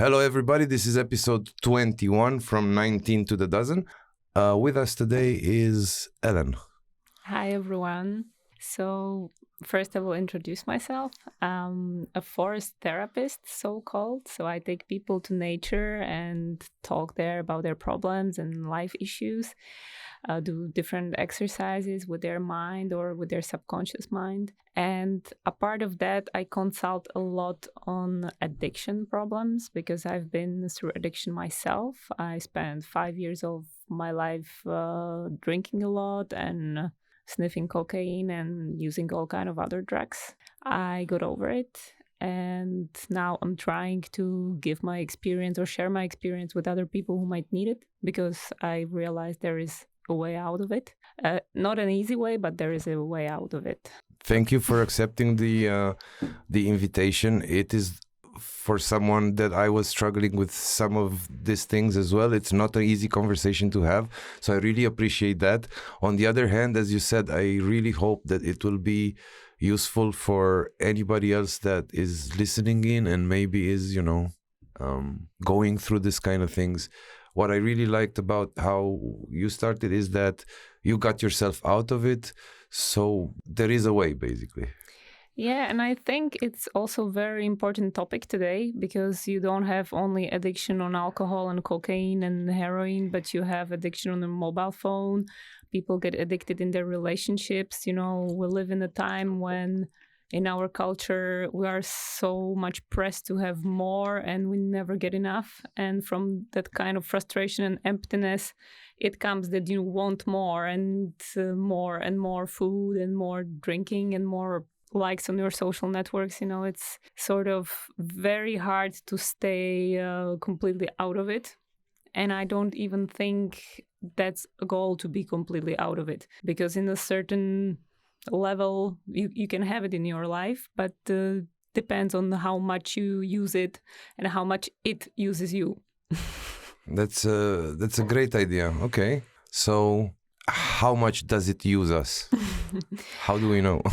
Hello, everybody. This is episode 21 from 19 to the dozen. With us today is Elen. Hi, everyone. So first I will introduce myself. I'm a forest therapist, so-called. So I take people to nature and talk there about their problems and life issues. Do different exercises with their mind or with their subconscious mind. And a part of that, I consult a lot on addiction problems because I've been through addiction myself. I spent 5 years of my life drinking a lot and sniffing cocaine and using all kind of other drugs. I got over it. And now I'm trying to give my experience or share my experience with other people who might need it because I realized there is a way out of it. Not an easy way, but there is a way out of it. Thank you for accepting the invitation. It is for someone that I was struggling with some of these things as well. It's not an easy conversation to have. So I really appreciate that. On the other hand, as you said, I really hope that it will be useful for anybody else that is listening in and maybe is, going through this kind of things. What I really liked about how you started is that you got yourself out of it. So there is a way, basically. Yeah, and I think it's also a very important topic today because you don't have only addiction on alcohol and cocaine and heroin, but you have addiction on a mobile phone. People get addicted in their relationships. We live in a time when in our culture, we are so much pressed to have more and we never get enough. And from that kind of frustration and emptiness, it comes that you want more and more food and more drinking and more likes on your social networks. It's sort of very hard to stay completely out of it. And I don't even think that's a goal to be completely out of it, because in a certain level you can have it in your life, but depends on how much you use it and how much it uses you. That's a great idea. Okay, so how much does it use us? How do we know?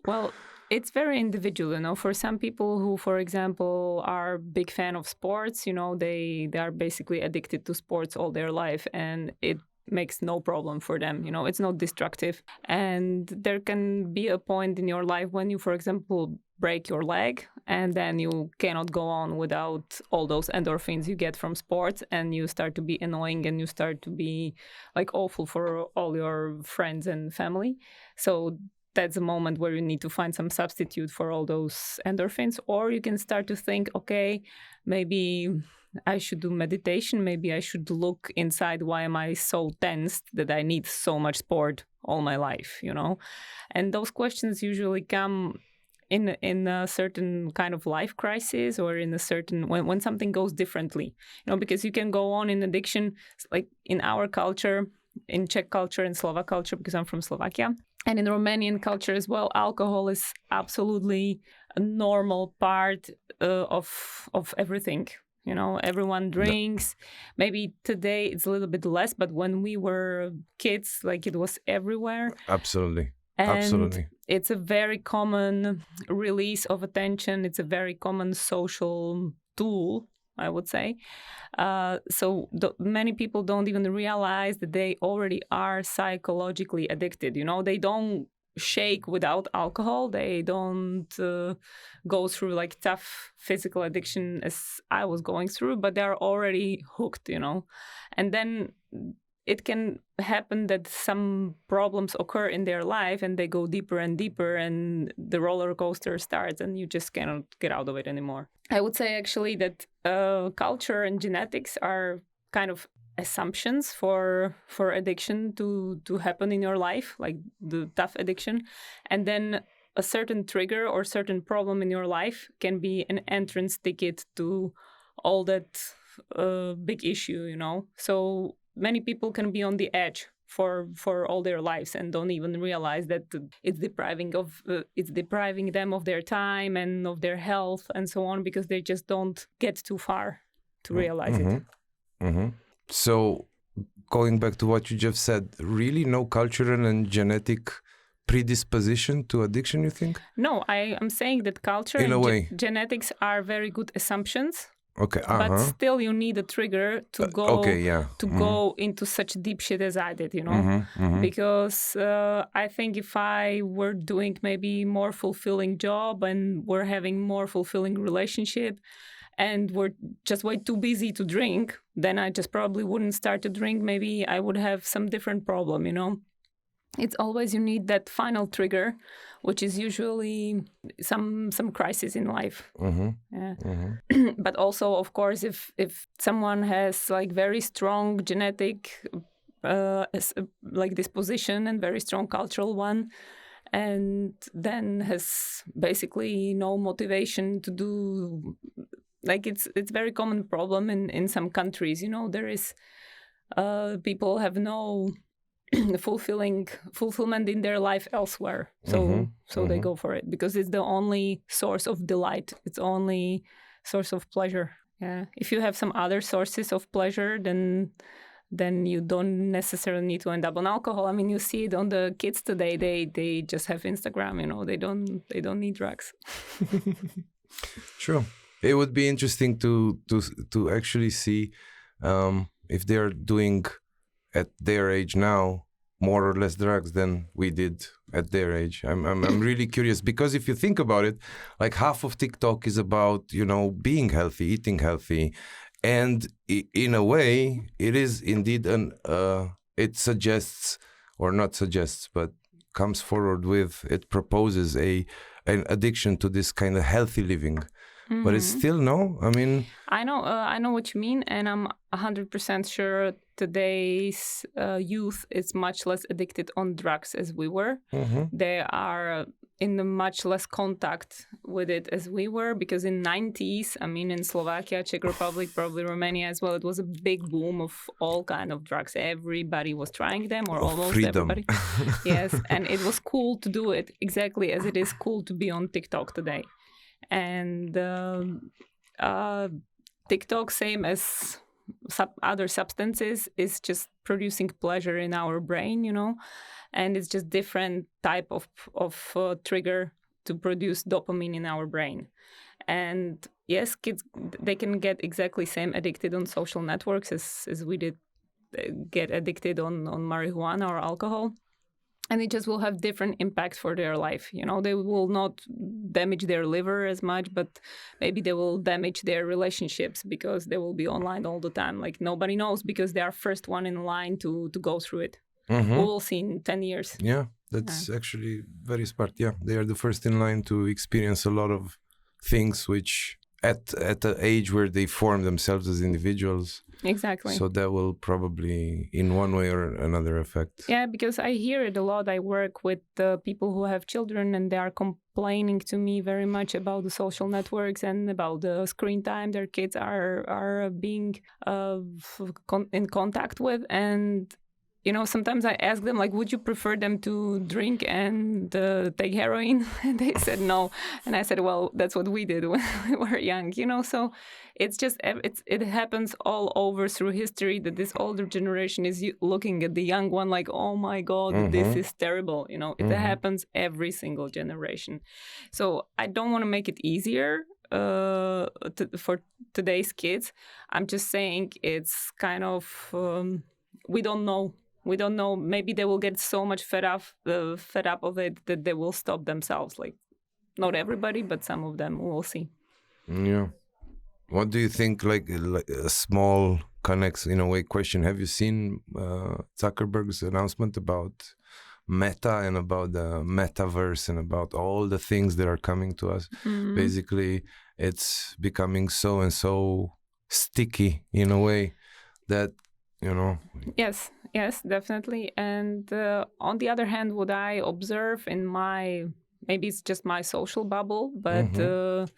Well, it's very individual, For some people who, for example, are big fan of sports, they are basically addicted to sports all their life, and it makes no problem for them. It's not destructive. And there can be a point in your life when you, for example, break your leg and then you cannot go on without all those endorphins you get from sports, and you start to be annoying and you start to be like awful for all your friends and family. So that's a moment where you need to find some substitute for all those endorphins. Or you can start to think, okay, maybe I should do meditation. Maybe I should look inside. Why am I so tensed that I need so much sport all my life, And those questions usually come in a certain kind of life crisis, or in a certain when something goes differently, because you can go on in addiction, like in our culture, in Czech culture and Slovak culture, because I'm from Slovakia, and in Romanian culture as well, alcohol is absolutely a normal part of everything. Everyone drinks. Maybe today it's a little bit less, but when we were kids, like, it was everywhere. Absolutely. And Absolutely. It's a very common release of attention. It's a very common social tool, I would say. So many people don't even realize that they already are psychologically addicted. They don't shake without alcohol. They don't go through like tough physical addiction as I was going through, but they're already hooked, And then it can happen that some problems occur in their life and they go deeper and deeper, and the roller coaster starts and you just cannot get out of it anymore. I would say actually that culture and genetics are kind of assumptions for addiction to happen in your life, like the tough addiction. And then a certain trigger or certain problem in your life can be an entrance ticket to all that big issue, So many people can be on the edge for all their lives and don't even realize that it's depriving them of their time and of their health and so on, because they just don't get too far to realize it. Mm-hmm. So going back to what you just said, really no cultural and genetic predisposition to addiction, you think? No, I am saying that culture in and a way. genetics are very good assumptions Okay. But still, you need a trigger to go Okay. Yeah. go into such deep shit as I did, because I think if I were doing maybe more fulfilling job and we're having more fulfilling relationship, and we're just way too busy to drink, then I just probably wouldn't start to drink. Maybe I would have some different problem, It's always you need that final trigger, which is usually some crisis in life. Yeah. But also, of course, if someone has like very strong genetic like disposition and very strong cultural one, and then has basically no motivation to do, like it's very common problem in some countries. There is people have no fulfillment in their life elsewhere, so they go for it because it's the only source of delight, it's only source of pleasure. Yeah, if you have some other sources of pleasure, then you don't necessarily need to end up on alcohol. I mean, you see it on the kids today, they just have Instagram, they don't need drugs. Sure. It would be interesting to actually see if they're doing at their age now more or less drugs than we did at their age. I'm really curious, because if you think about it, like half of TikTok is about, being healthy, eating healthy. And in a way, it is indeed it suggests, or not suggests, but comes forward with, it proposes an addiction to this kind of healthy living. But it's still no. I mean, I know what you mean, and I'm 100% sure today's youth is much less addicted on drugs as we were. They are in a much less contact with it as we were, because in 90s, I mean, in Slovakia, Czech Republic, probably Romania as well, it was a big boom of all kind of drugs. Everybody was trying them, or almost freedom. Everybody. Yes, and it was cool to do it, exactly as it is cool to be on TikTok today. And TikTok, same as other substances, is just producing pleasure in our brain, and it's just different type of trigger to produce dopamine in our brain. And yes, kids, they can get exactly same addicted on social networks as we did get addicted on marijuana or alcohol. And it just will have different impacts for their life. They will not damage their liver as much, but maybe they will damage their relationships because they will be online all the time. Like nobody knows, because they are first one in line to go through it. We will see in 10 years. Yeah, that's actually very smart. Yeah, they are the first in line to experience a lot of things which at the age where they form themselves as individuals. Exactly. So that will probably, in one way or another, affect. Yeah, because I hear it a lot. I work with people who have children, and they are complaining to me very much about the social networks and about the screen time their kids are being in contact with. And sometimes I ask them, like, would you prefer them to drink and take heroin? And they said no. And I said, well, that's what we did when we were young, So it's just, it happens all over through history, that this older generation is looking at the young one like, oh my God, this is terrible. It happens every single generation. So I don't want to make it easier for today's kids. I'm just saying it's kind of, we don't know. Maybe they will get so much fed up of it that they will stop themselves. Like, not everybody, but some of them. We'll see. Yeah. What do you think? Like a small connects in a way question. Have you seen Zuckerberg's announcement about Meta and about the metaverse and about all the things that are coming to us? Basically, it's becoming so and so sticky in a way that. Yes, definitely. And on the other hand, what I observe in maybe it's just my social bubble, but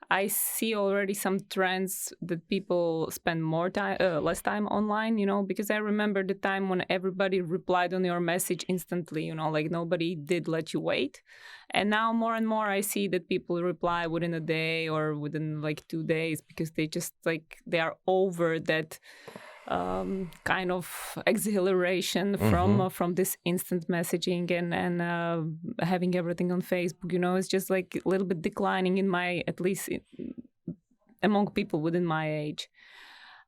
I see already some trends that people spend less time online, because I remember the time when everybody replied on your message instantly, like nobody did let you wait. And now more and more I see that people reply within a day or within like 2 days, because they just they are over that kind of exhilaration from this instant messaging and having everything on Facebook. It's just like a little bit declining in my, at least among people within my age.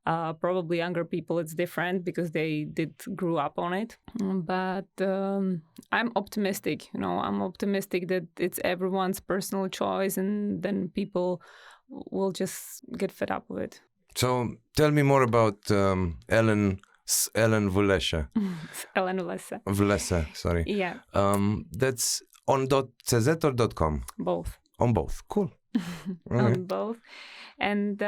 Probably younger people, it's different because they did grew up on it. But I'm optimistic. I'm optimistic that it's everyone's personal choice, and then people will just get fed up with it. So tell me more about Ellen Vulesha. Elen Vulesha. Vulesha, sorry. Yeah. That's on .cz or .com? Both. On both. Cool. On both. And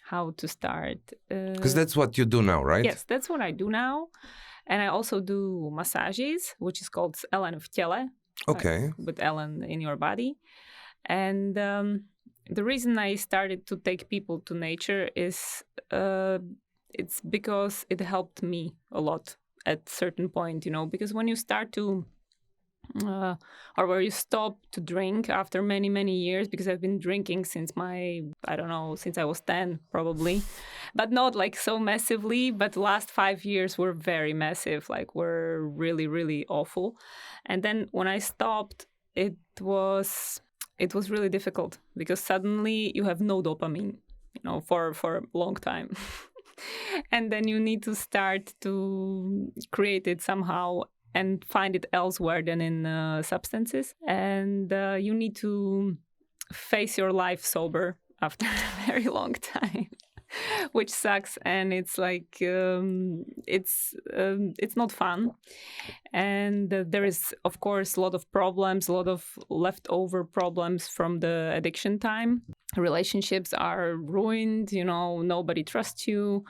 how to start? Because that's what you do now, right? Yes, that's what I do now. And I also do massages, which is called Elen v těle. Okay. With Elen in your body. And the reason I started to take people to nature is it's because it helped me a lot at certain point, because when you start to or where you stop to drink after many, many years, because I've been drinking since since I was 10 probably, but not like so massively, but the last 5 years were very massive, like were really, really awful. And then when I stopped, it was really difficult because suddenly you have no dopamine, for a long time. And then you need to start to create it somehow and find it elsewhere than in substances. And you need to face your life sober after a very long time, which sucks. And it's like, it's not fun. And there is, of course, a lot of problems, a lot of leftover problems from the addiction time. Relationships are ruined, nobody trusts you.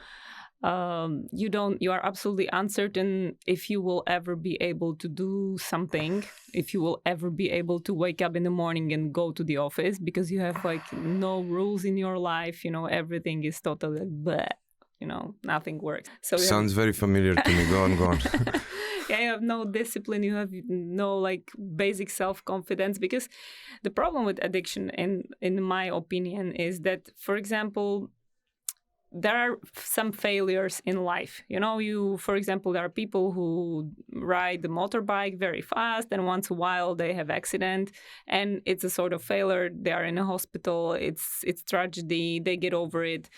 You are absolutely uncertain if you will ever be able to do something, if you will ever be able to wake up in the morning and go to the office, because you have like no rules in your life, everything is totally bleh, nothing works. So sounds very familiar to me. Go on. Yeah, you have no discipline, you have no like basic self-confidence, because the problem with addiction, in my opinion, is that, for example, there are some failures in life. For example, there are people who ride the motorbike very fast, and once in a while they have accident, and it's a sort of failure. They are in a hospital. It's tragedy. They get over it.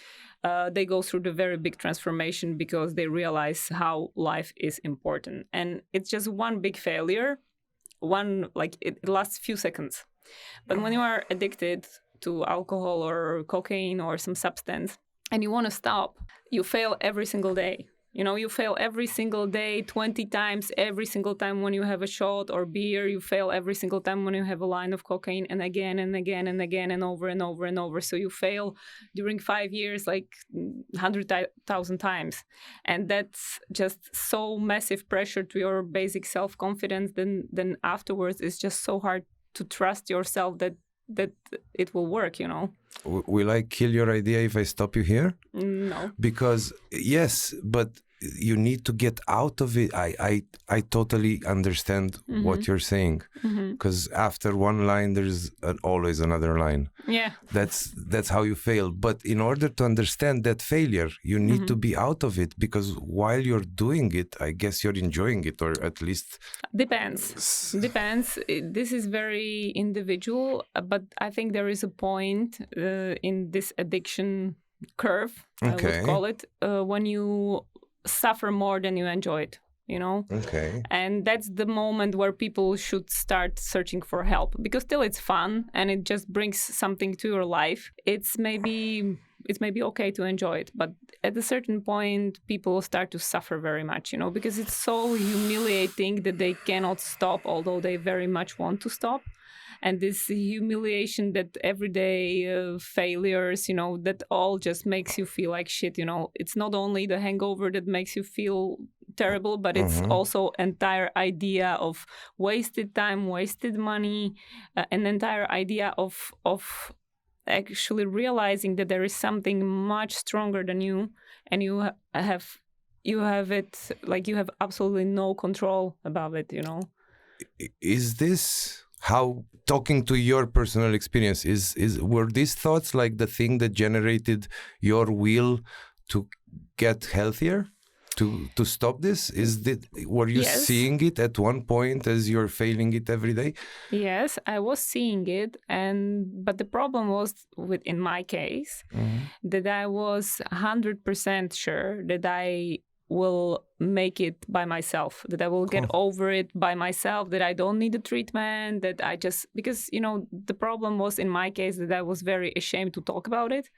They go through the very big transformation because they realize how life is important. And it's just one big failure. It lasts few seconds. But when you are addicted to alcohol or cocaine or some substance, and you want to stop, you fail every single day. You fail every single day, 20 times, every single time when you have a shot or beer. You fail every single time when you have a line of cocaine, and again and again and again and over and over and over. So you fail during 5 years like 100,000 times. And that's just so massive pressure to your basic self-confidence. Then afterwards, it's just so hard to trust yourself that it will work, Will I kill your idea if I stop you here? No. Because yes, but you need to get out of it. I totally understand what you're saying, because after one line there's always another line. Yeah, that's how you fail. But in order to understand that failure, you need to be out of it, because while you're doing it, I guess you're enjoying it, or at least depends. This is very individual, but I think there is a point in this addiction curve, I would call it, when you suffer more than you enjoy it, Okay. And that's the moment where people should start searching for help, because still it's fun and it just brings something to your life. It's maybe okay to enjoy it, but at a certain point people start to suffer very much, because it's so humiliating that they cannot stop, although they very much want to stop. And this humiliation, that everyday failures, that all just makes you feel like shit, It's not only the hangover that makes you feel terrible, but it's also entire idea of wasted time, wasted money, an entire idea of actually realizing that there is something much stronger than you, and you have it, like you have absolutely no control above it, Is this how, talking to your personal experience, were these thoughts like the thing that generated your will to get healthier? to stop this? Were you Yes. seeing it at one point as you're failing it every day? Yes, I was seeing it, but the problem was in my case that I was 100% sure that I will make it by myself, that I will get over it by myself, that I don't need a treatment, that I just, because, the problem was in my case that I was very ashamed to talk about it.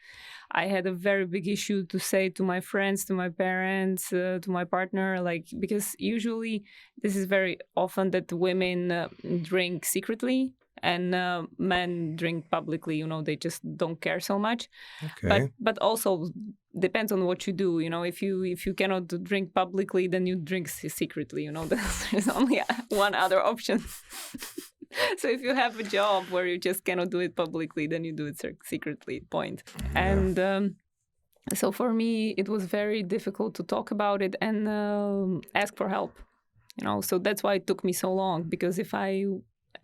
I had a very big issue to say to my friends, to my parents, to my partner, because usually this is very often that women drink secretly and men drink publicly. They just don't care so much. Okay. But also depends on what you do. If you cannot drink publicly, then you drink secretly. There's only one other option. So if you have a job where you just cannot do it publicly, then you do it secretly, point. Yeah. And so for me, it was very difficult to talk about it and ask for help. So that's why it took me so long, because if I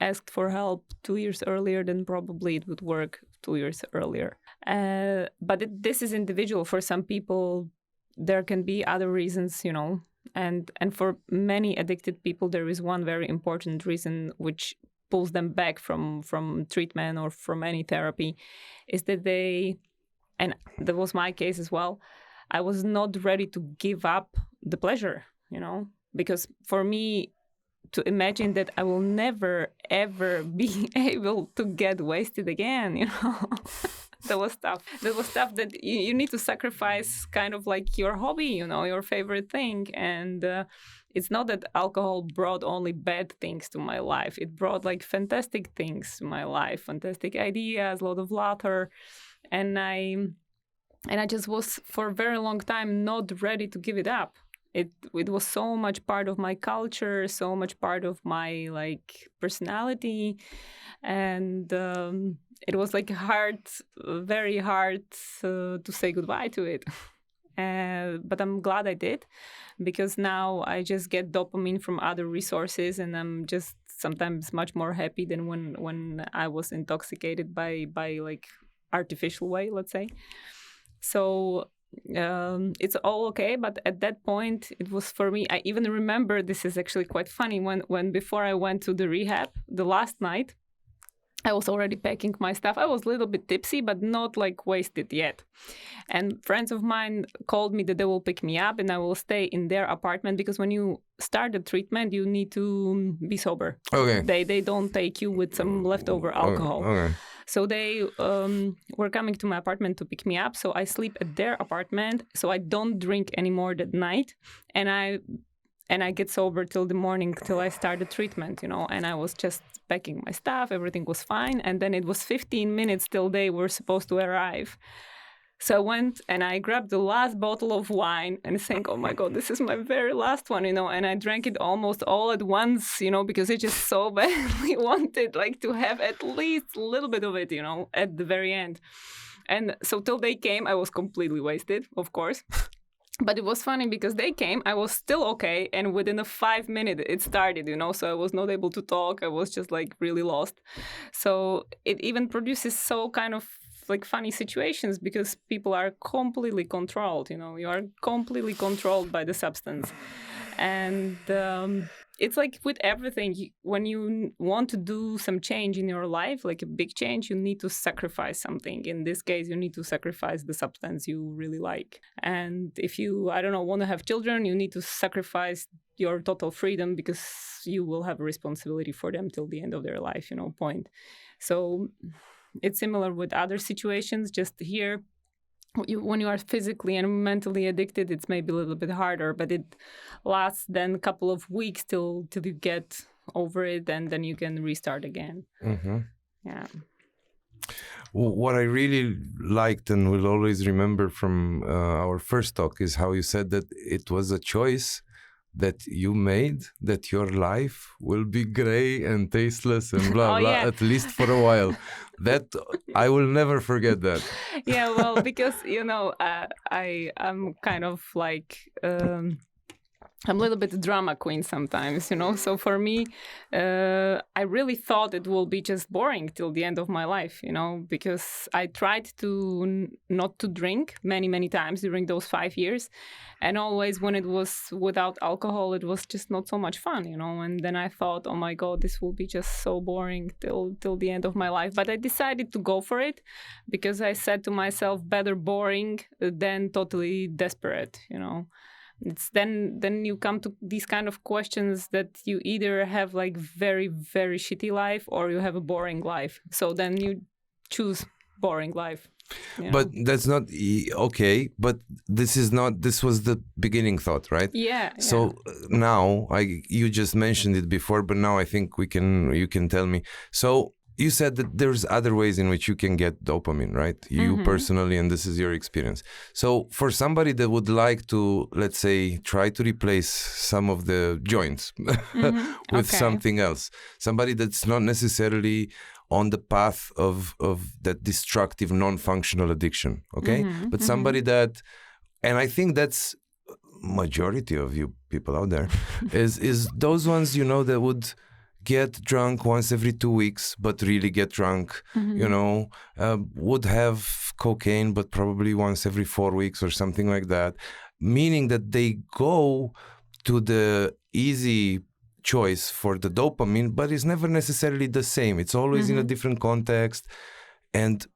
asked for help 2 years earlier, then probably it would work 2 years earlier. But this is individual. For some people, there can be other reasons, and for many addicted people, there is one very important reason which pulls them back from treatment or from any therapy, is that and that was my case as well, I was not ready to give up the pleasure, because for me to imagine that I will never, ever be able to get wasted again, that was tough. That was tough, that you need to sacrifice kind of like your hobby, your favorite thing. And it's not that alcohol brought only bad things to my life. It brought like fantastic things to my life, fantastic ideas, a lot of laughter. And I just was for a very long time not ready to give it up. It was so much part of my culture, so much part of my personality, and it was very hard to say goodbye to it. But I'm glad I did, because now I just get dopamine from other resources, and I'm just sometimes much more happy than when I was intoxicated by artificial way, let's say. So it's all okay, but at that point it was for me, I even remember, this is actually quite funny, when before I went to the rehab the last night, I was already packing my stuff. I was a little bit tipsy, but not wasted yet. And friends of mine called me that they will pick me up and I will stay in their apartment, because when you start the treatment, you need to be sober. Okay. They don't take you with some leftover alcohol. Okay. So they were coming to my apartment to pick me up. So I sleep at their apartment. So I don't drink anymore that night. And I get sober till the morning, till I start the treatment, and I was just packing my stuff. Everything was fine. And then it was 15 minutes till they were supposed to arrive. So I went and I grabbed the last bottle of wine and saying, oh my God, this is my very last one, and I drank it almost all at once, because I just so badly wanted to have at least a little bit of it, at the very end. And so till they came, I was completely wasted, of course. But it was funny because they came, I was still okay. And within a 5 minutes, it started, so I was not able to talk. I was just really lost. So it even produces so kind of funny situations, because people are completely controlled, you are completely controlled by the substance. And it's with everything, when you want to do some change in your life, a big change, you need to sacrifice something. In this case, you need to sacrifice the substance you really like. And if you, want to have children, you need to sacrifice your total freedom, because you will have a responsibility for them till the end of their life, point. So it's similar with other situations, just here. When you are physically and mentally addicted, it's maybe a little bit harder, but it lasts then a couple of weeks till you get over it, and then you can restart again. Mm-hmm. Yeah. What I really liked and will always remember from our first talk is how you said that it was a choice that you made, that your life will be gray and tasteless and blah, blah, yeah. at least for a while. That I will never forget that. Yeah, well, because, I'm kind of I'm a little bit drama queen sometimes, So for me, I really thought it will be just boring till the end of my life, because I tried to not to drink many, many times during those 5 years. And always when it was without alcohol, it was just not so much fun, And then I thought, oh my God, this will be just so boring till the end of my life. But I decided to go for it because I said to myself, better boring than totally desperate, It's then you come to these kind of questions that you either have like very, very shitty life or you have a boring life. So then you choose boring life. But that's not okay. But this was the beginning thought, right? Yeah. So now you just mentioned it before, but now I think you can tell me. So you said that there's other ways in which you can get dopamine, right? You personally, and this is your experience. So for somebody that would like to, let's say, try to replace some of the joints with something else, somebody that's not necessarily on the path of that destructive, non-functional addiction, okay? But somebody that, and I think that's majority of you people out there, is those ones, that would get drunk once every 2 weeks, but really get drunk, would have cocaine, but probably once every 4 weeks or something like that, meaning that they go to the easy choice for the dopamine, but it's never necessarily the same. It's always in a different context. And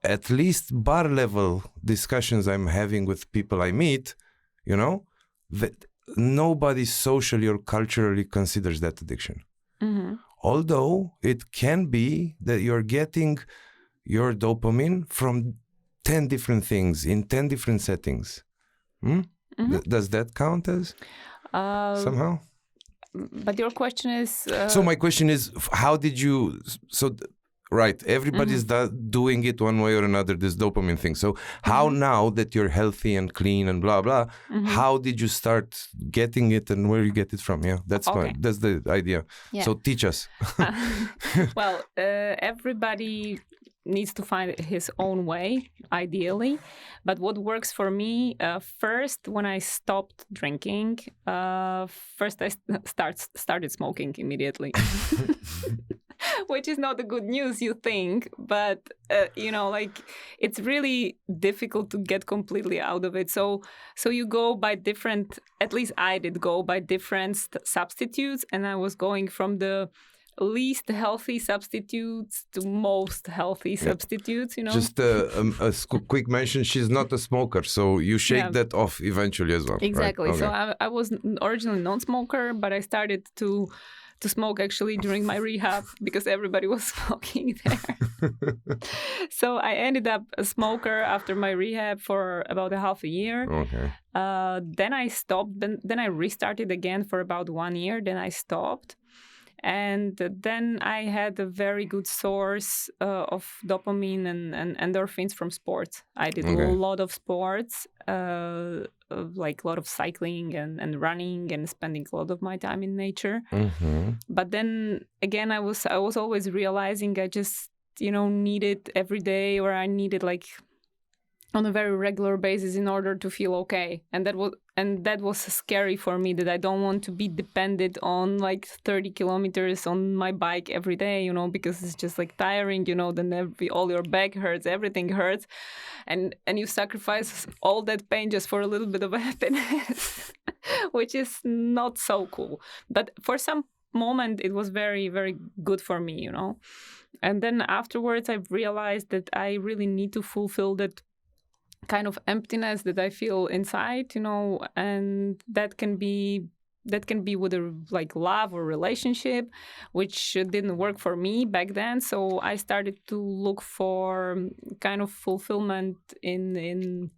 at least bar level discussions I'm having with people I meet, that nobody socially or culturally considers that addiction. Although it can be that you're getting your dopamine from 10 different things in 10 different settings. Does that count as somehow? But your question is... So my question is, how did you... Right, everybody's doing it one way or another, this dopamine thing. So how now that you're healthy and clean and blah, blah, how did you start getting it and where you get it from? Yeah, that's fine. That's the idea. Yeah. So teach us. Well, everybody needs to find his own way, ideally. But what works for me, first, when I stopped drinking, first I started smoking immediately. Which is not the good news, you think, but it's really difficult to get completely out of it. So you go by different, at least I did go by different substitutes, and I was going from the least healthy substitutes to most healthy substitutes, Just a quick mention, she's not a smoker, so you shake that off eventually as well. Exactly. Right? Okay. So I was originally non-smoker, but I started to smoke actually during my rehab because everybody was smoking there. So I ended up a smoker after my rehab for about a half a year. Okay. Then I stopped. Then I restarted again for about 1 year. Then I stopped. And then I had a very good source of dopamine and endorphins from sports. I did a lot of sports, like a lot of cycling and running and spending a lot of my time in nature. But then again, I was always realizing I just, needed every day, or I needed like on a very regular basis in order to feel okay. And that was scary for me, that I don't want to be dependent on like 30 kilometers on my bike every day, because it's just like tiring, then all your back hurts, everything hurts. And you sacrifice all that pain just for a little bit of happiness, which is not so cool. But for some moment, it was very, very good for me, And then afterwards, I realized that I really need to fulfill that kind of emptiness that I feel inside, and that can be with a like love or relationship, which didn't work for me back then. So I started to look for kind of fulfillment in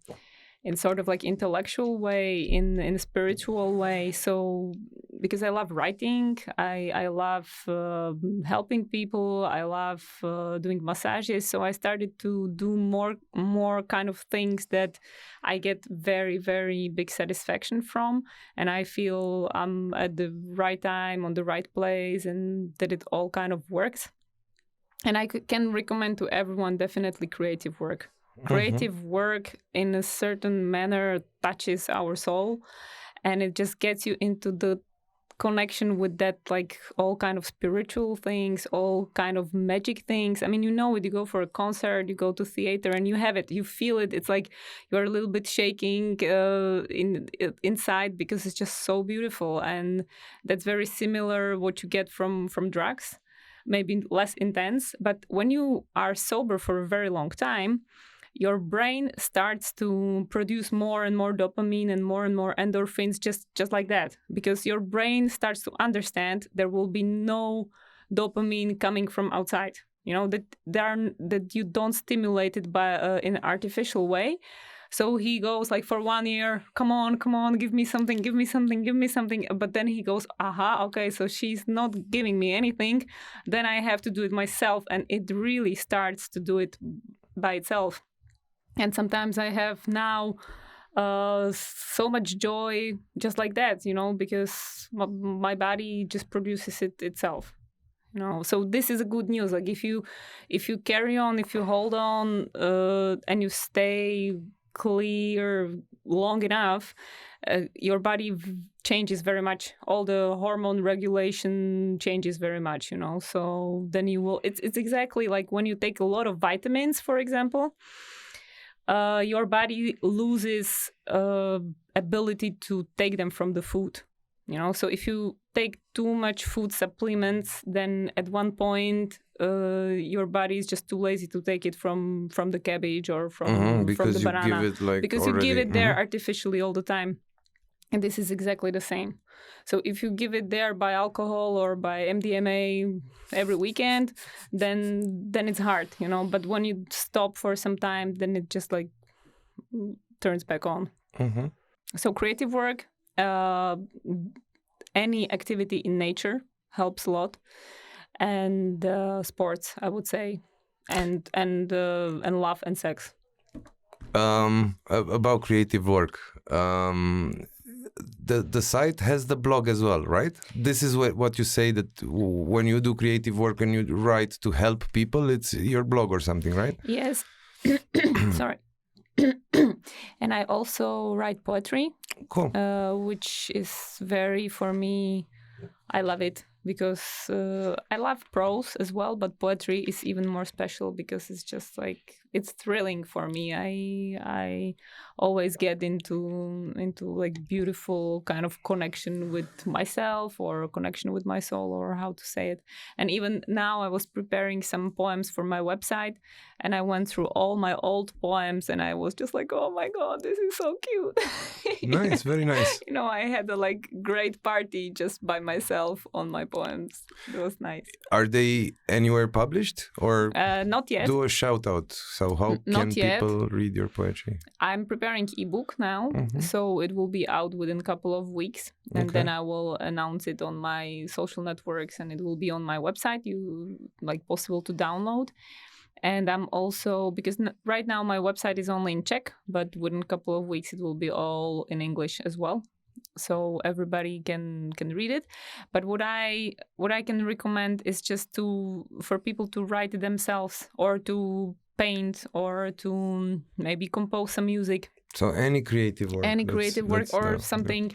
sort of like intellectual way, in a spiritual way. So because I love writing, I love helping people, I love doing massages. So I started to do more kind of things that I get very, very big satisfaction from. And I feel I'm at the right time, on the right place, and that it all kind of works. And I can recommend to everyone definitely creative work. Creative work in a certain manner touches our soul, and it just gets you into the connection with that, like all kind of spiritual things, all kind of magic things. I mean, you know it, you go for a concert, you go to theater, and you have it, you feel it. It's like you're a little bit shaking inside, because it's just so beautiful. And that's very similar what you get from drugs, maybe less intense. But when you are sober for a very long time, your brain starts to produce more and more dopamine and more endorphins, just like that, because your brain starts to understand there will be no dopamine coming from outside. You know that you don't stimulate it by in an artificial way. So he goes like for 1 year, come on, give me something. But then he goes, aha, okay, so she's not giving me anything. Then I have to do it myself. And it really starts to do it by itself. And sometimes I have now so much joy just like that, you know, because my body just produces it itself. You know, so this is a good news. Like if you carry on, if you hold on, and you stay clear long enough, your body changes very much. All the hormone regulation changes very much, you know. So then you will. It's exactly like when you take a lot of vitamins, for example. Your body loses ability to take them from the food, you know. So if you take too much food supplements, then at one point your body is just too lazy to take it from the cabbage or from the banana, give it like because already. You give it there artificially all the time. And this is exactly the same. So if you give it there by alcohol or by MDMA every weekend, then it's hard, you know. But when you stop for some time, then it just like turns back on. So creative work, any activity in nature helps a lot, and sports, I would say, and love and sex. About creative work. The site has the blog as well, right? This is what you say, that when you do creative work and you write to help people, it's your blog or something, right? Yes. Sorry. And I also write poetry. Cool. Which is very, for me, I love it, because I love prose as well, but poetry is even more special because it's just like, it's thrilling for me. I always get into like beautiful kind of connection with myself, or connection with my soul, or how to say it. And even now I was preparing some poems for my website, and I went through all my old poems, and I was just like, oh my God, this is so cute. Nice, very nice. You know, I had a like great party just by myself on my poems. It was nice. Are they anywhere published, or not yet? Do a shout out. So how can people read your poetry? I'm preparing ebook now, so it will be out within a couple of weeks, and then I will announce it on my social networks, and it will be on my website. You like possible to download. And I'm also, because right now my website is only in Czech, but within a couple of weeks it will be all in English as well, so everybody can read it. But what I can recommend is just for people to write themselves, or to paint, or to maybe compose some music. So any creative work. Or something.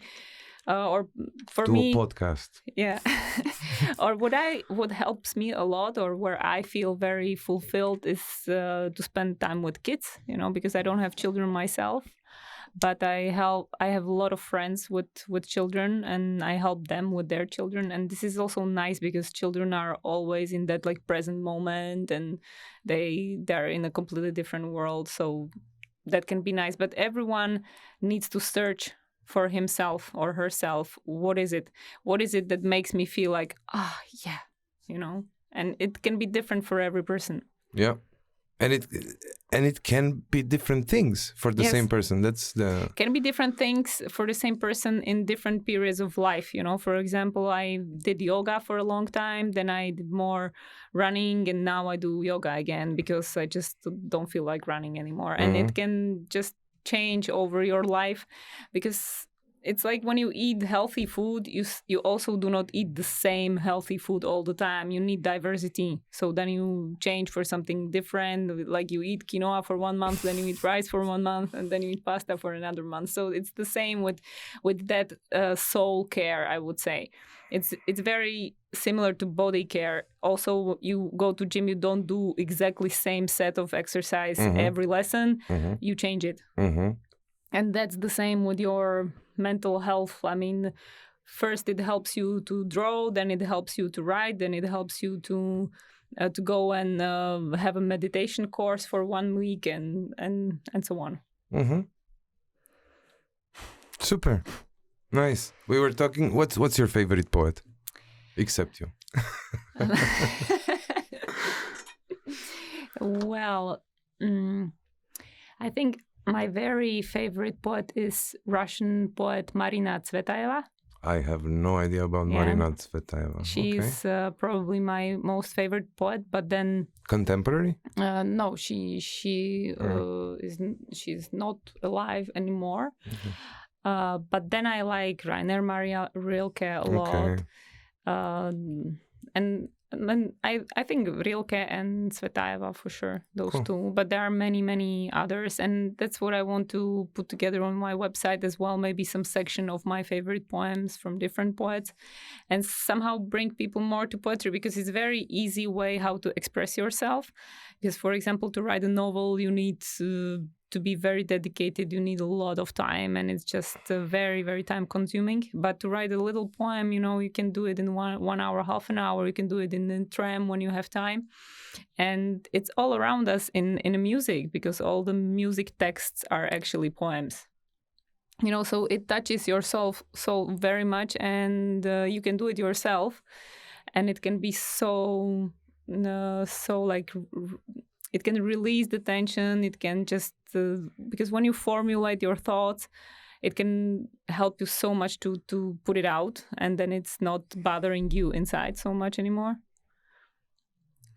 Or for me, a podcast. Yeah. Or what helps me a lot, or where I feel very fulfilled, is to spend time with kids, you know, because I don't have children myself, but I have a lot of friends with children, and I help them with their children. And this is also nice, because children are always in that like present moment, and they're in a completely different world, so that can be nice. But everyone needs to search for himself or herself. What is it that makes me feel like, yeah, you know? And it can be different for every person. Yeah. And it can be different things for the same person. Can be different things for the same person in different periods of life, you know. For example, I did yoga for a long time, then I did more running, and now I do yoga again because I just don't feel like running anymore. And it can just change over your life, because it's like when you eat healthy food, you also do not eat the same healthy food all the time. You need diversity. So then you change for something different. Like you eat quinoa for 1 month, then you eat rice for 1 month, and then you eat pasta for another month. So it's the same with that soul care, I would say. It's very similar to body care. Also, you go to gym, you don't do exactly same set of exercise every lesson. You change it. And that's the same with your mental health. I mean, first it helps you to draw, then it helps you to write, then it helps you to go and have a meditation course for 1 week and so on. Super. Nice. We were talking, what's your favorite poet? Except you. Well, I think my very favorite poet is Russian poet Marina Tsvetaeva. I have no idea about Marina Tsvetaeva. She's probably my most favorite poet, but then contemporary? No, she's not alive anymore. But then I like Rainer Maria Rilke a lot, and I think Rilke and Tsvetaeva for sure, those two. But there are many others, and that's what I want to put together on my website as well. Maybe some section of my favorite poems from different poets, and somehow bring people more to poetry, because it's a very easy way how to express yourself. Because, for example, to write a novel, you need to be very dedicated. You need a lot of time, and it's just very time consuming. But to write a little poem, you can do it in one hour, half an hour. You can do it in the tram when you have time. And it's all around us in the music, because all the music texts are actually poems. So it touches your soul very much, and you can do it yourself. And it can be so like... It can release the tension. It can just, because when you formulate your thoughts, it can help you so much to put it out, and then it's not bothering you inside so much anymore.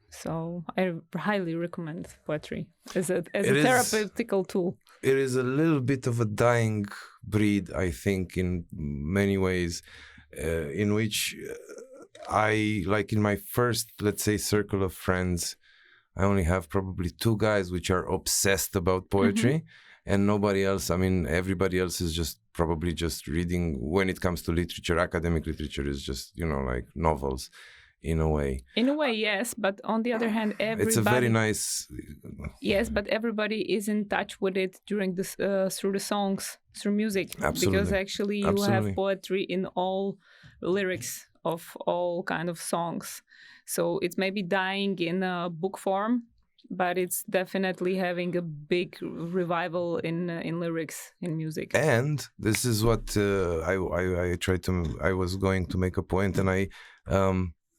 So I highly recommend poetry as a therapeutical tool. It is a little bit of a dying breed, I think, in many ways, in which I, like in my first, let's say, circle of friends, I only have probably 2 guys which are obsessed about poetry, and nobody else. I mean, everybody else is just probably just reading. When it comes to literature, academic literature is just, like novels, in a way. In a way, yes, but on the other hand, everybody... It's a very nice... Yes, but everybody is in touch with it during this through the songs, through music. Absolutely. Because actually you have poetry in all lyrics of all kind of songs. So it's maybe dying in a book form, but it's definitely having a big revival in lyrics, in music. And this is what I was going to make a point, and I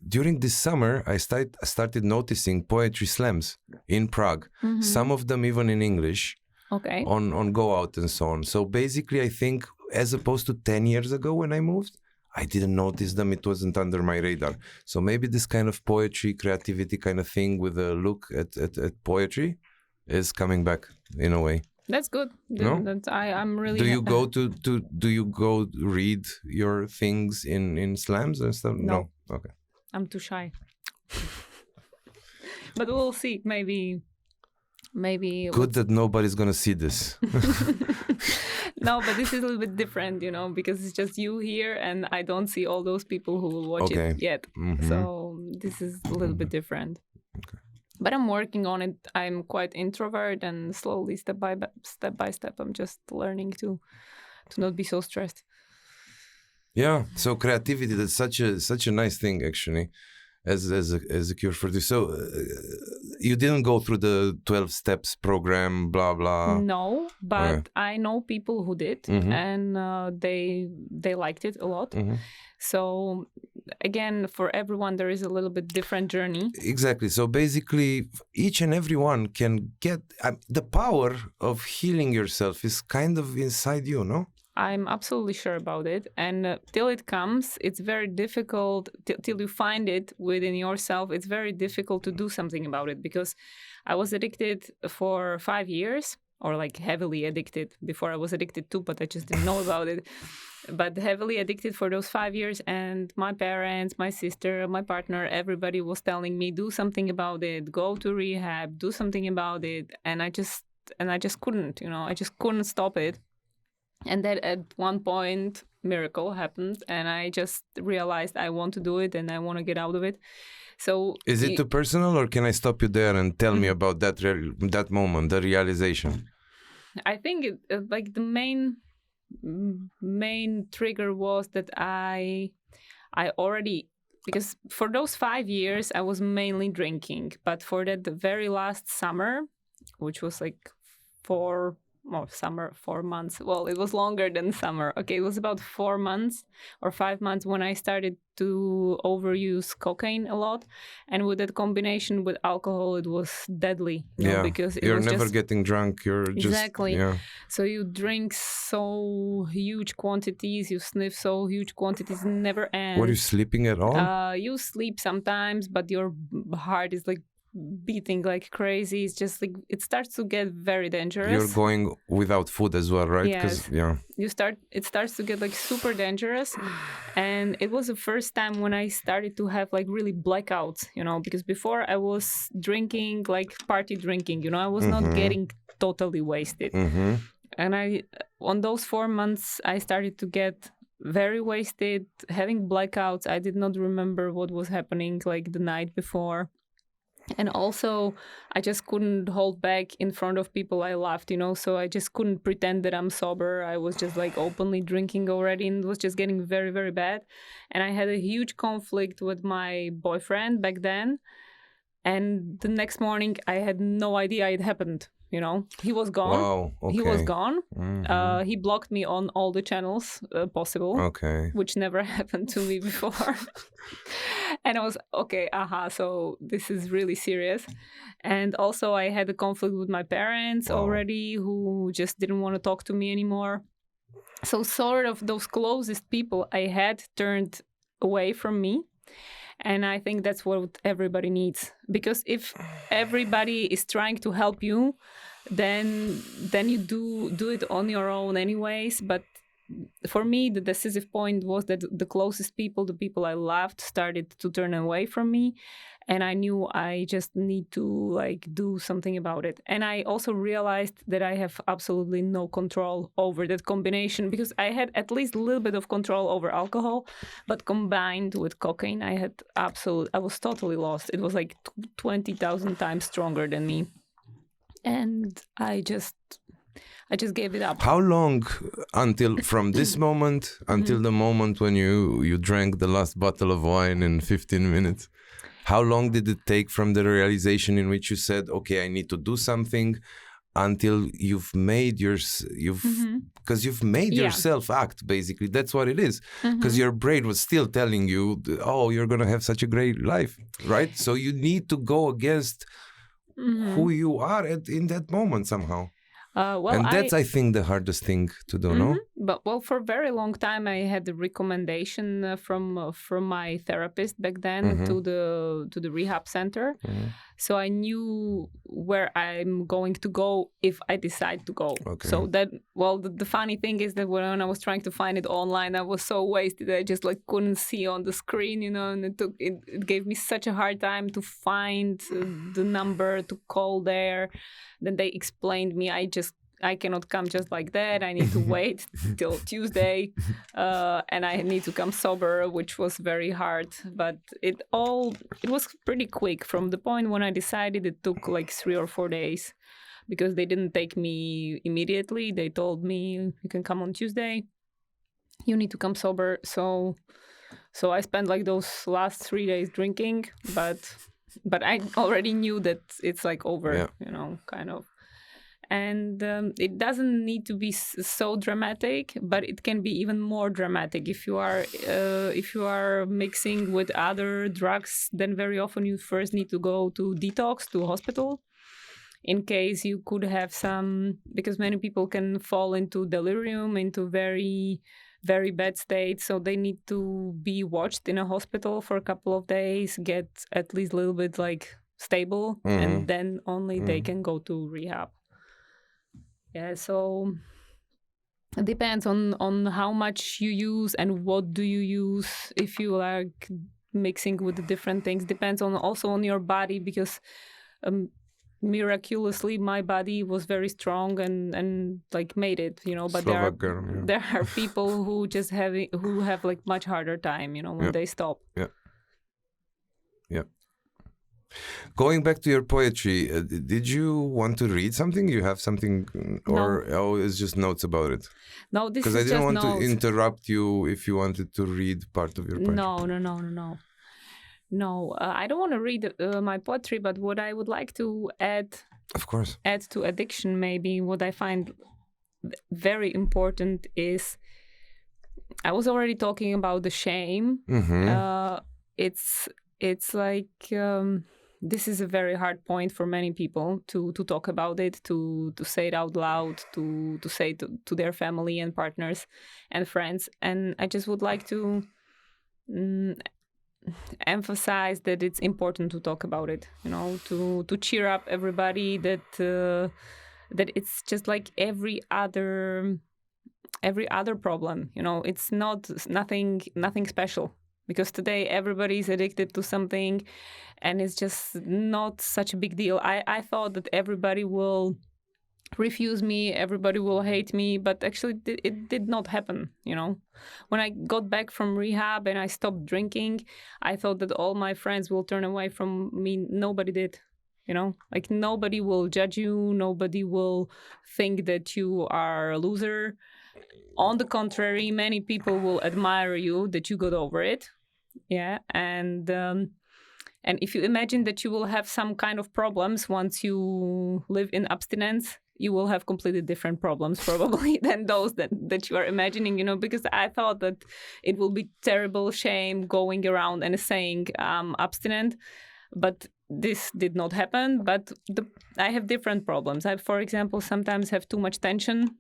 during this summer I started noticing poetry slams in Prague. Some of them even in English. Okay. On Go Out and so on. So basically, I think as opposed to 10 years ago when I moved, I didn't notice them. It wasn't under my radar. So maybe this kind of poetry, creativity kind of thing with a look at poetry is coming back in a way. That's good. No? I'm really... Do you go read your things in slams and stuff? No. Okay. I'm too shy. But we'll see. Maybe... Good that nobody's gonna see this. No, but this is a little bit different, because it's just you here, and I don't see all those people who will watch it yet. So this is a little bit different. Okay. But I'm working on it. I'm quite introvert, and slowly, step by step, I'm just learning to not be so stressed. Yeah. So creativity, that's such a nice thing, actually. As a cure for this. So you didn't go through the 12 steps program, blah blah. No, but I know people who did, and they liked it a lot. So again, for everyone there is a little bit different journey. Exactly. So basically each and everyone can get the power of healing yourself is kind of inside you, no? I'm absolutely sure about it. And till it comes, it's very difficult, till you find it within yourself, it's very difficult to do something about it. Because I was addicted for 5 years, or like heavily addicted. Before I was addicted too, but I just didn't know about it. But heavily addicted for those 5 years. And my parents, my sister, my partner, everybody was telling me, do something about it, go to rehab, do something about it. And I just couldn't, I just couldn't stop it. And then at one point, miracle happened, and I just realized I want to do it and I want to get out of it. So is it too personal, or can I stop you there and tell me about that moment, the realization? I think like the main trigger was that I already, because for those 5 years I was mainly drinking, but for that the very last summer, which was like 4 months. Well, it was longer than summer. Okay, it was about 4 months or 5 months when I started to overuse cocaine a lot, and with that combination with alcohol, it was deadly. Because you're never getting drunk. You're just exactly. So you drink so huge quantities, you sniff so huge quantities, never ends. Were you sleeping at all? You sleep sometimes, but your heart is like beating like crazy. It's just like it starts to get very dangerous. You're going without food as well, right? Yes. It starts to get like super dangerous. And it was the first time when I started to have like really blackouts, because before I was drinking, like party drinking, I was not getting totally wasted. And on those 4 months, I started to get very wasted, having blackouts. I did not remember what was happening like the night before. And also, I just couldn't hold back in front of people I loved, so I just couldn't pretend that I'm sober. I was just like openly drinking already, and it was just getting very, very bad. And I had a huge conflict with my boyfriend back then. And the next morning, I had no idea it happened. He was gone. Wow, okay. He was gone. He blocked me on all the channels possible, okay, which never happened to me before. And I was, okay, so this is really serious. And also I had a conflict with my parents already, who just didn't want to talk to me anymore. So sort of those closest people I had turned away from me. And I think that's what everybody needs. Because if everybody is trying to help you, then you do it on your own anyways. But for me, the decisive point was that the closest people, the people I loved, started to turn away from me. And I knew I just need to like do something about it. And I also realized that I have absolutely no control over that combination, because I had at least a little bit of control over alcohol, but combined with cocaine, I was totally lost. It was like 20,000 times stronger than me. And I just gave it up. How long from this moment until the moment when you drank the last bottle of wine in 15 minutes? How long did it take from the realization in which you said, okay, I need to do something, until you've made because you've made yourself act, basically. That's what it is. Because your brain was still telling you, oh, you're going to have such a great life, right? So you need to go against who you are in that moment somehow. And that's, I think, the hardest thing to do, no? But for a very long time, I had the recommendation from my therapist back then to the rehab center. So I knew where I'm going to go if I decide to go. Okay. So that, the funny thing is that when I was trying to find it online, I was so wasted. I just like couldn't see on the screen, and it gave me such a hard time to find the number to call there. Then they explained me, I cannot come just like that. I need to wait till Tuesday, and I need to come sober, which was very hard. But it was pretty quick. From the point when I decided, it took like 3 or 4 days, because they didn't take me immediately. They told me, you can come on Tuesday. You need to come sober. So I spent like those last 3 days drinking, but I already knew that it's like over, kind of. And it doesn't need to be so dramatic, but it can be even more dramatic if you are mixing with other drugs. Then very often you first need to go to detox, to hospital, in case you could have some, because many people can fall into delirium, into very, very bad state. So they need to be watched in a hospital for a couple of days, get at least a little bit like stable, and then only they can go to rehab. Yeah, so it depends on how much you use and what do you use. If you like mixing with the different things, depends on also on your body, because um, miraculously my body was very strong and like made it, but Slovak girl. Yeah. there are people who just have like much harder time, when they stop. Yeah. Yeah. Going back to your poetry, did you want to read something? You have something, or it's just notes about it? No, this Because is I didn't just want notes. to interrupt you if you wanted to read part of your poetry. No, I don't want to read my poetry, but what I would like to add, of course, add to addiction, maybe what I find very important is, I was already talking about the shame. Mm-hmm. It's like this is a very hard point for many people to talk about it, to say it out loud, to say to their family and partners and friends. And I just would like to emphasize that it's important to talk about it, to cheer up everybody, that that it's just like every other problem, it's nothing special, because today everybody's addicted to something and it's just not such a big deal. I thought that everybody will refuse me, everybody will hate me, but actually it did not happen. When I got back from rehab and I stopped drinking, I thought that all my friends will turn away from me. Nobody did. Like nobody will judge you, nobody will think that you are a loser. On the contrary, many people will admire you that you got over it. Yeah. And if you imagine that you will have some kind of problems once you live in abstinence, you will have completely different problems probably than those that you are imagining, because I thought that it will be terrible shame going around and saying abstinent, but this did not happen. But I have different problems. I, for example, sometimes have too much tension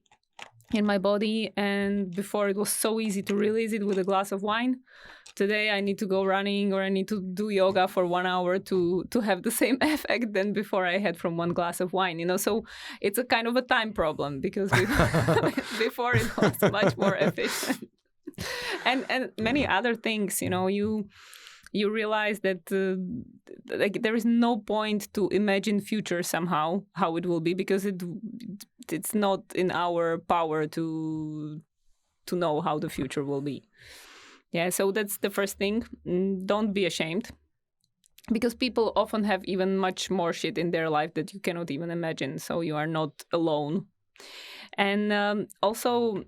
in my body, and before it was so easy to release it with a glass of wine. Today I need to go running or I need to do yoga for 1 hour to have the same effect than before I had from one glass of wine. So it's a kind of a time problem, because before it was much more efficient. And many other things, you realize that like there is no point to imagine future somehow how it will be, because it's not in our power to know how the future will be. Yeah, so that's the first thing. Don't be ashamed, because people often have even much more shit in their life that you cannot even imagine, so you are not alone. And also,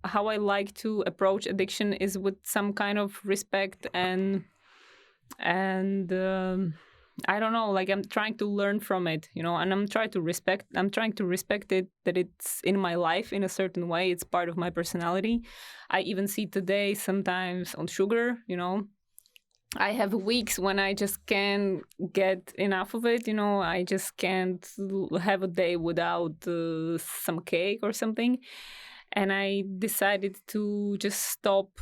how I like to approach addiction is with some kind of respect and I don't know, like I'm trying to learn from it, and I'm trying to respect it, that it's in my life in a certain way. It's part of my personality. I even see today sometimes on sugar, I have weeks when I just can't get enough of it. I just can't have a day without some cake or something. And I decided to just stop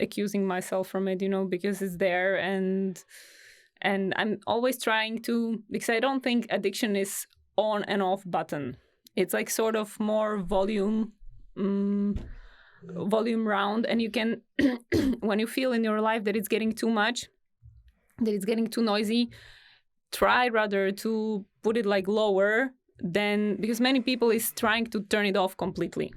accusing myself from it, because it's there. And I'm always trying to, because I don't think addiction is on and off button. It's like sort of more volume round, and you can when you feel in your life that it's getting too much, that it's getting too noisy, try rather to put it like lower than, because many people is trying to turn it off completely.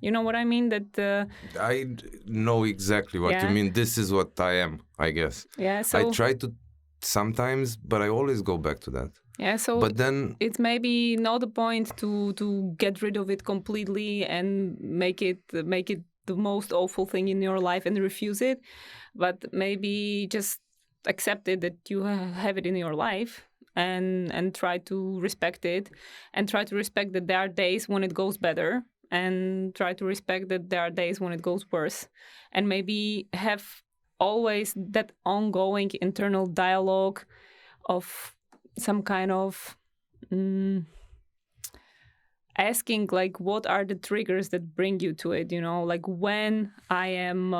You know what I mean? That I know exactly what you mean. This is what I am, I guess. Yeah, so I try to sometimes, but I always go back to that. Yeah, so but then it's maybe not the point to get rid of it completely and make it the most awful thing in your life and refuse it, but maybe just accept it that you have it in your life and try to respect it, and try to respect that there are days when it goes better, and try to respect that there are days when it goes worse, and maybe have always that ongoing internal dialogue of some kind of asking like what are the triggers that bring you to it, like when I am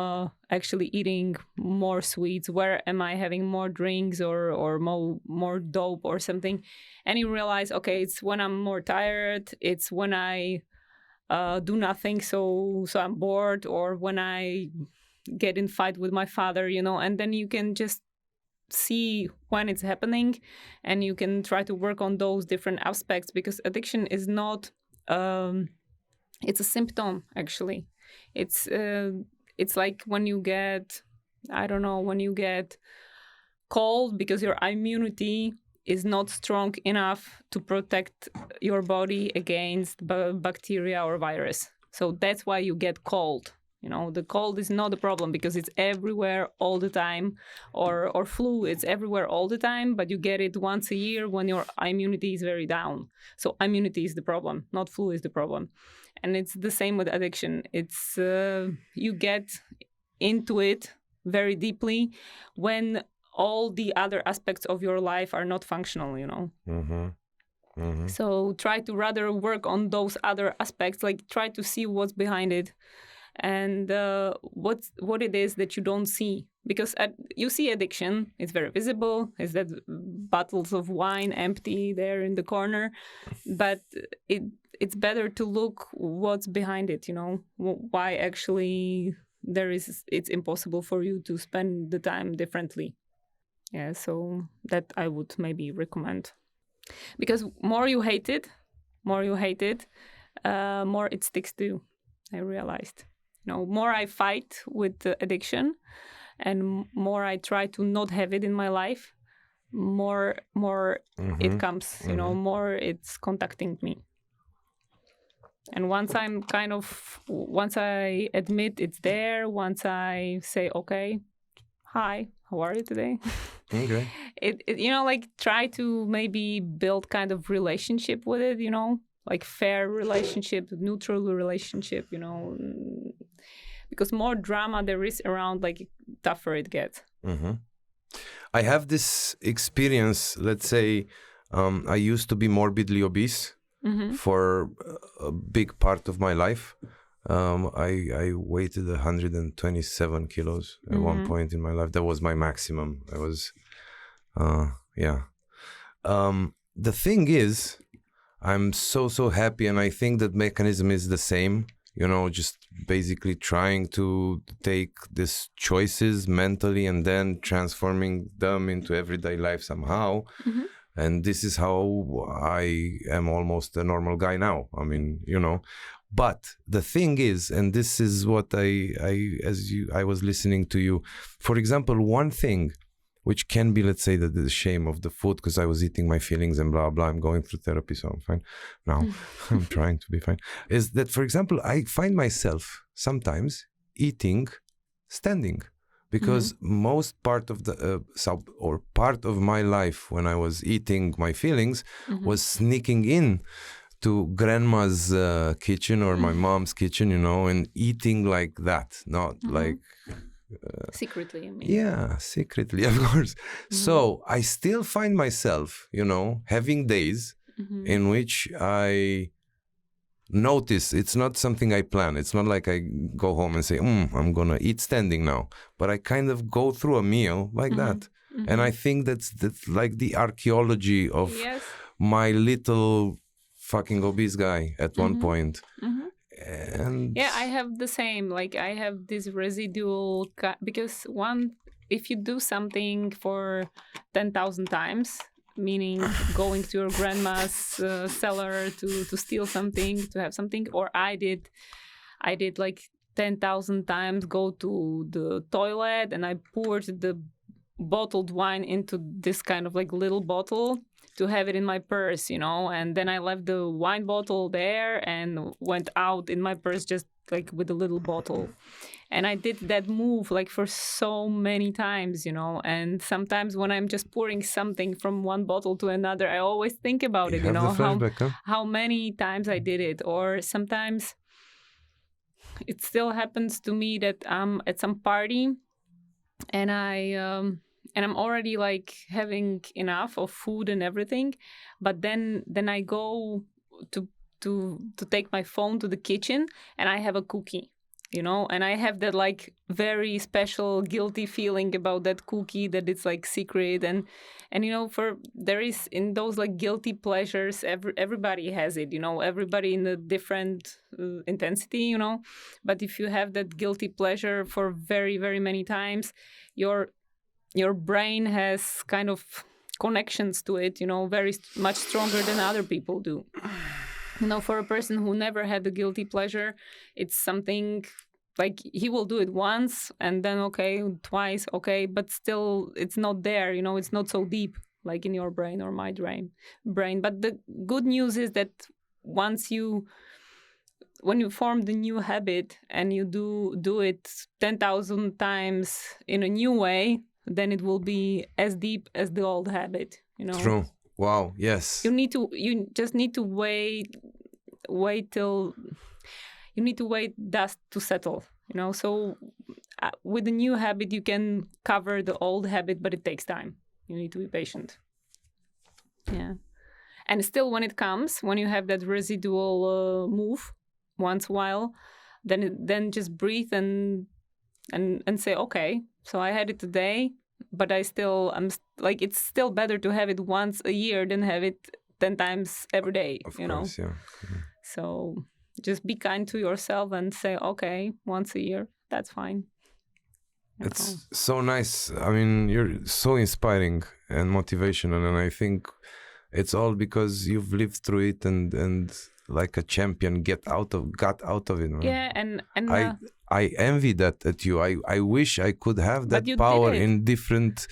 actually eating more sweets, where am I having more drinks or more dope or something, and you realize, okay, it's when I'm more tired, it's when I do nothing, so I'm bored, or when I get in fight with my father, and then you can just see when it's happening, and you can try to work on those different aspects, because addiction is not it's a symptom, actually. It's like when you get, I don't know, when you get cold because your immunity is not strong enough to protect your body against bacteria or virus. So that's why you get cold. The cold is not a problem because it's everywhere all the time, or flu, it's everywhere all the time, but you get it once a year when your immunity is very down. So immunity is the problem, not flu is the problem. And it's the same with addiction. It's you get into it very deeply when all the other aspects of your life are not functional, Mm-hmm. Mm-hmm. So try to rather work on those other aspects, like try to see what's behind it, and what it is that you don't see, because you see addiction, it's very visible, it's that bottles of wine empty there in the corner, but it's better to look what's behind it, why actually it's impossible for you to spend the time differently. Yeah, so that I would maybe recommend, because more you hate it, more it sticks to you. I realized, more I fight with the addiction, and more I try to not have it in my life, more Mm-hmm. it comes, more it's contacting me. And once I admit it's there, once I say, okay, hi, how are you today? Okay. It like try to maybe build kind of relationship with it, like fair relationship, neutral relationship, because more drama there is around, like tougher it gets. Mm-hmm. I have this experience, let's say, I used to be morbidly obese for a big part of my life. I weighted 127 kilos at one point in my life. That was my maximum. I was, yeah. The thing is, I'm so happy, and I think that mechanism is the same. Just basically trying to take these choices mentally and then transforming them into everyday life somehow. And this is how I am almost a normal guy now. I mean, But the thing is, and this is what I was listening to you, for example, one thing which can be, let's say, the shame of the food, because I was eating my feelings and blah, blah. I'm going through therapy, so I'm fine now. I'm trying to be fine. Is that, for example, I find myself sometimes eating standing, because most part of the part of my life when I was eating my feelings was sneaking in to grandma's kitchen or my mom's kitchen, and eating like that, not like secretly, I mean. Yeah, secretly, of course. So I still find myself, having days in which I notice it's not something I plan. It's not like I go home and say, I'm going to eat standing now. But I kind of go through a meal like that. And I think that's like the archaeology of my little fucking obese guy at one point. And yeah, I have the same, like I have this residual because if you do something for 10,000 times, meaning going to your grandma's cellar to steal something, to have something, or I did like 10,000 times go to the toilet and I poured the bottled wine into this kind of like little bottle to have it in my purse, and then I left the wine bottle there and went out in my purse just like with a little bottle. And I did that move like for so many times, and sometimes when I'm just pouring something from one bottle to another, I always think about it, how many times I did it. Or sometimes it still happens to me that I'm at some party and I'm already like having enough of food and everything, but then I go take my phone to the kitchen and I have a cookie, you know, and I have that like very special guilty feeling about that cookie, that it's like secret. And you know, there is in those like guilty pleasures, everybody has it, you know, everybody in a different intensity, you know. But if you have that guilty pleasure for very, very many times, your brain has kind of connections to it, you know, very much stronger than other people do. You know, for a person who never had the guilty pleasure, it's something like he will do it once and then okay, twice, okay, but still it's not there, you know, it's not so deep like in your brain or my brain. But the good news is that when you form the new habit and you do it 10,000 times in a new way, then it will be as deep as the old habit, you know. True. Wow. Yes. You just need to wait till you need to wait dust to settle, you know. So with the new habit you can cover the old habit, but it takes time. You need to be patient. Yeah. And still when you have that residual move once a while, then just breathe and say, okay, so I had it today, but like, it's still better to have it once a year than have it 10 times every day, of you course, know? Yeah. So just be kind to yourself and say, okay, once a year, that's fine. It's so nice. I mean, you're so inspiring and motivational, and I think it's all because you've lived through it and like a champion got out of it, man. Yeah, and I envy that at you. I wish I could have that power in different.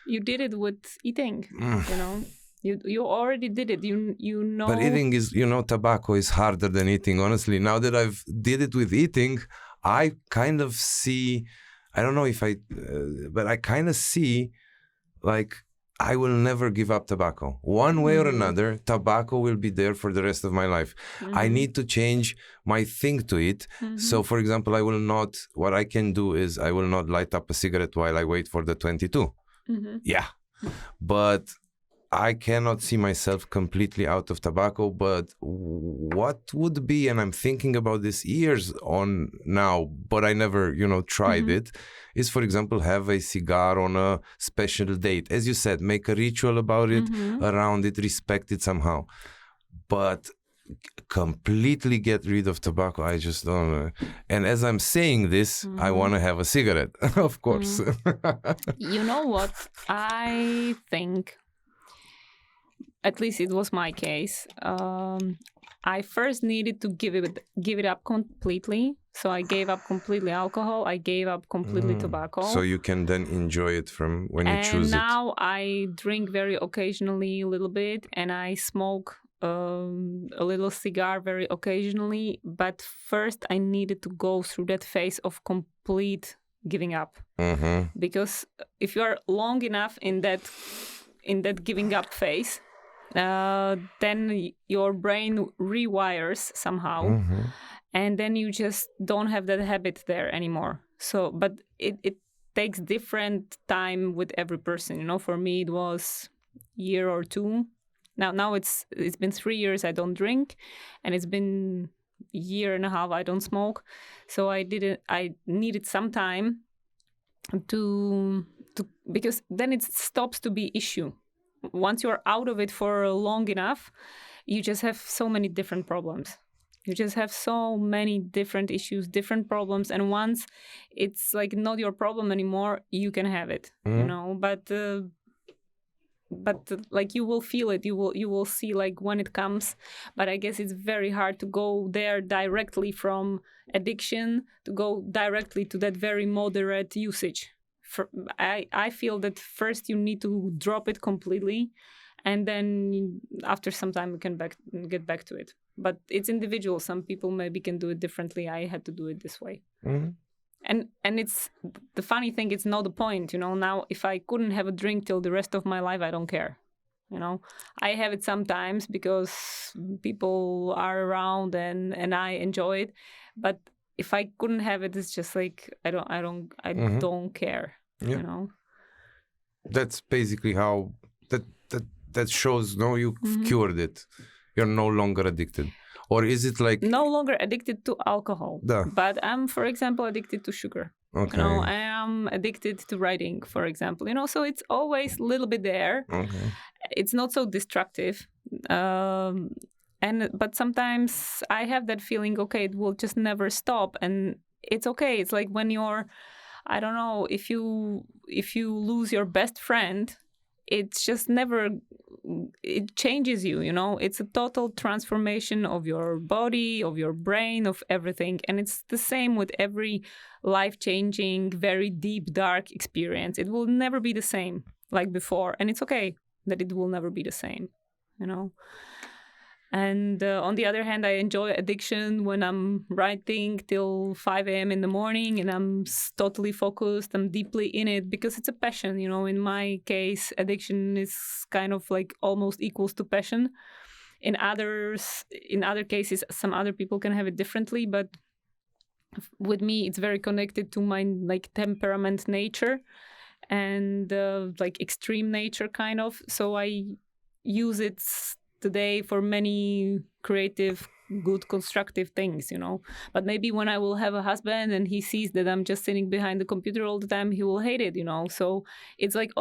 You did it with eating, you know. You already did it. You know. But eating is, you know, tobacco is harder than eating. Honestly, now that I've did it with eating, I kind of see. I don't know if but I kind of see, like, I will never give up tobacco. One way or another, tobacco will be there for the rest of my life. I need to change my thing to it. So, for example, what I can do is I will not light up a cigarette while I wait for the 22. Yeah. But I cannot see myself completely out of tobacco. But what would be, and I'm thinking about this years on now, but I never, you know, tried it, is, for example, have a cigar on a special date. As you said, make a ritual about it, around it, respect it somehow. But completely get rid of tobacco, I just don't know. And as I'm saying this, I want to have a cigarette, of course. You know what? I think, at least it was my case, I first needed to give it up completely. So I gave up completely alcohol. I gave up completely tobacco. So you can then enjoy it from when you choose it. And now I drink very occasionally a little bit, and I smoke a little cigar very occasionally. But first I needed to go through that phase of complete giving up. Because if you are long enough in that giving up phase, then your brain rewires somehow, and then you just don't have that habit there anymore. So, but it takes different time with every person, you know. For me it was year or two. Now it's been 3 years I don't drink, and it's been a year and a half I don't smoke. So I needed some time to because then it stops to be issue. Once you're out of it for long enough, you just have so many different problems. You just have so many different issues, different problems. And once it's like not your problem anymore, you can have it, you know. But like you will feel it. You will see like when it comes. But I guess it's very hard to go there directly from addiction to go directly to that very moderate usage. I feel that first you need to drop it completely, and then after some time you can get back to it. But it's individual. Some people maybe can do it differently. I had to do it this way. And it's the funny thing, it's not the point, you know. Now if I couldn't have a drink till the rest of my life, I don't care, you know. I have it sometimes because people are around and I enjoy it, but if I couldn't have it, it's just like I don't care, you know. That's basically how that shows. No, you cured it. You're no longer addicted. Or is it like no longer addicted to alcohol, but I'm, for example, addicted to sugar. Okay. I am addicted to writing, for example. So it's always a little bit there. Okay. It's not so destructive. But sometimes I have that feeling, okay, it will just never stop, and it's okay. It's like when you're, I don't know, if you lose your best friend, it's just never, it changes you. It's a total transformation of your body, of your brain, of everything. And it's the same with every life-changing, very deep, dark experience. It will never be the same like before, and it's okay that it will never be the same. And on the other hand, I enjoy addiction when I'm writing till 5 a.m. in the morning and I'm totally focused. I'm deeply in it because it's a passion. In my case, addiction is kind of like almost equals to passion. In other cases, some other people can have it differently, but with me, it's very connected to my like temperament nature and like extreme nature kind of. So I use it today for many creative, good, constructive things, But maybe when I will have a husband and he sees that I'm just sitting behind the computer all the time, he will hate it, So it's like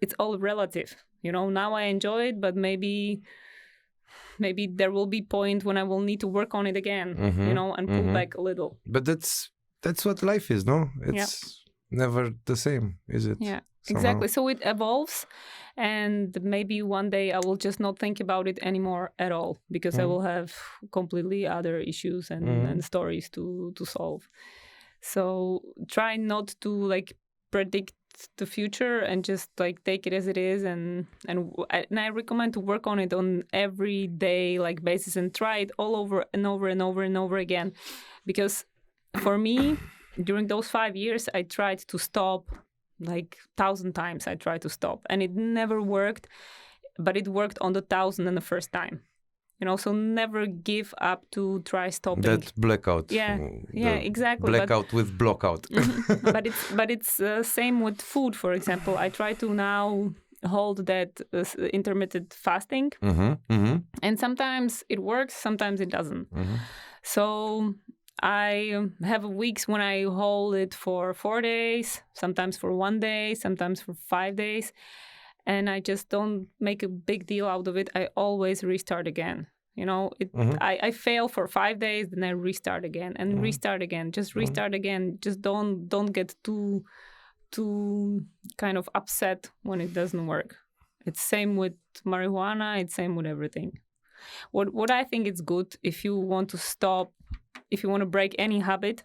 it's all relative, Now I enjoy it, but maybe there will be point when I will need to work on it again, and pull back a little. But that's what life is, no? It's never the same, is it? Yeah. Exactly. So it evolves, and maybe one day I will just not think about it anymore at all because I will have completely other issues and stories to solve. So try not to like predict the future and just like take it as it is, and I recommend to work on it on every day like basis and try it all over and over and over and over again, because for me during those 5 years I tried to stop like 1,000 times. I tried to stop and it never worked, but it worked on the 1,001st time. So never give up to try stopping. That blackout. Yeah, exactly. Blackout with blockout. But it's same with food, for example. I try to now hold that intermittent fasting, and sometimes it works, sometimes it doesn't. So I have weeks when I hold it for 4 days, sometimes for 1 day, sometimes for 5 days. And I just don't make a big deal out of it. I always restart again. I fail for 5 days, then I restart again and restart again. Just restart again. Just don't get too kind of upset when it doesn't work. It's same with marijuana. It's same with everything. What I think is good if you want to stop, if you want to break any habit,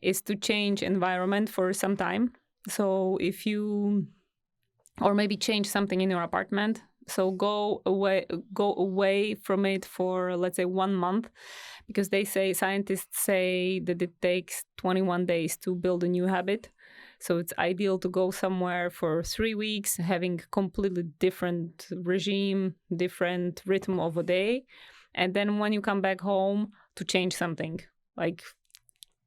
is to change environment for some time. So or maybe change something in your apartment. So go away from it for, let's say, 1 month, because scientists say that it takes 21 days to build a new habit. So it's ideal to go somewhere for 3 weeks, having completely different regime, different rhythm of a day. And then when you come back home, to change something, like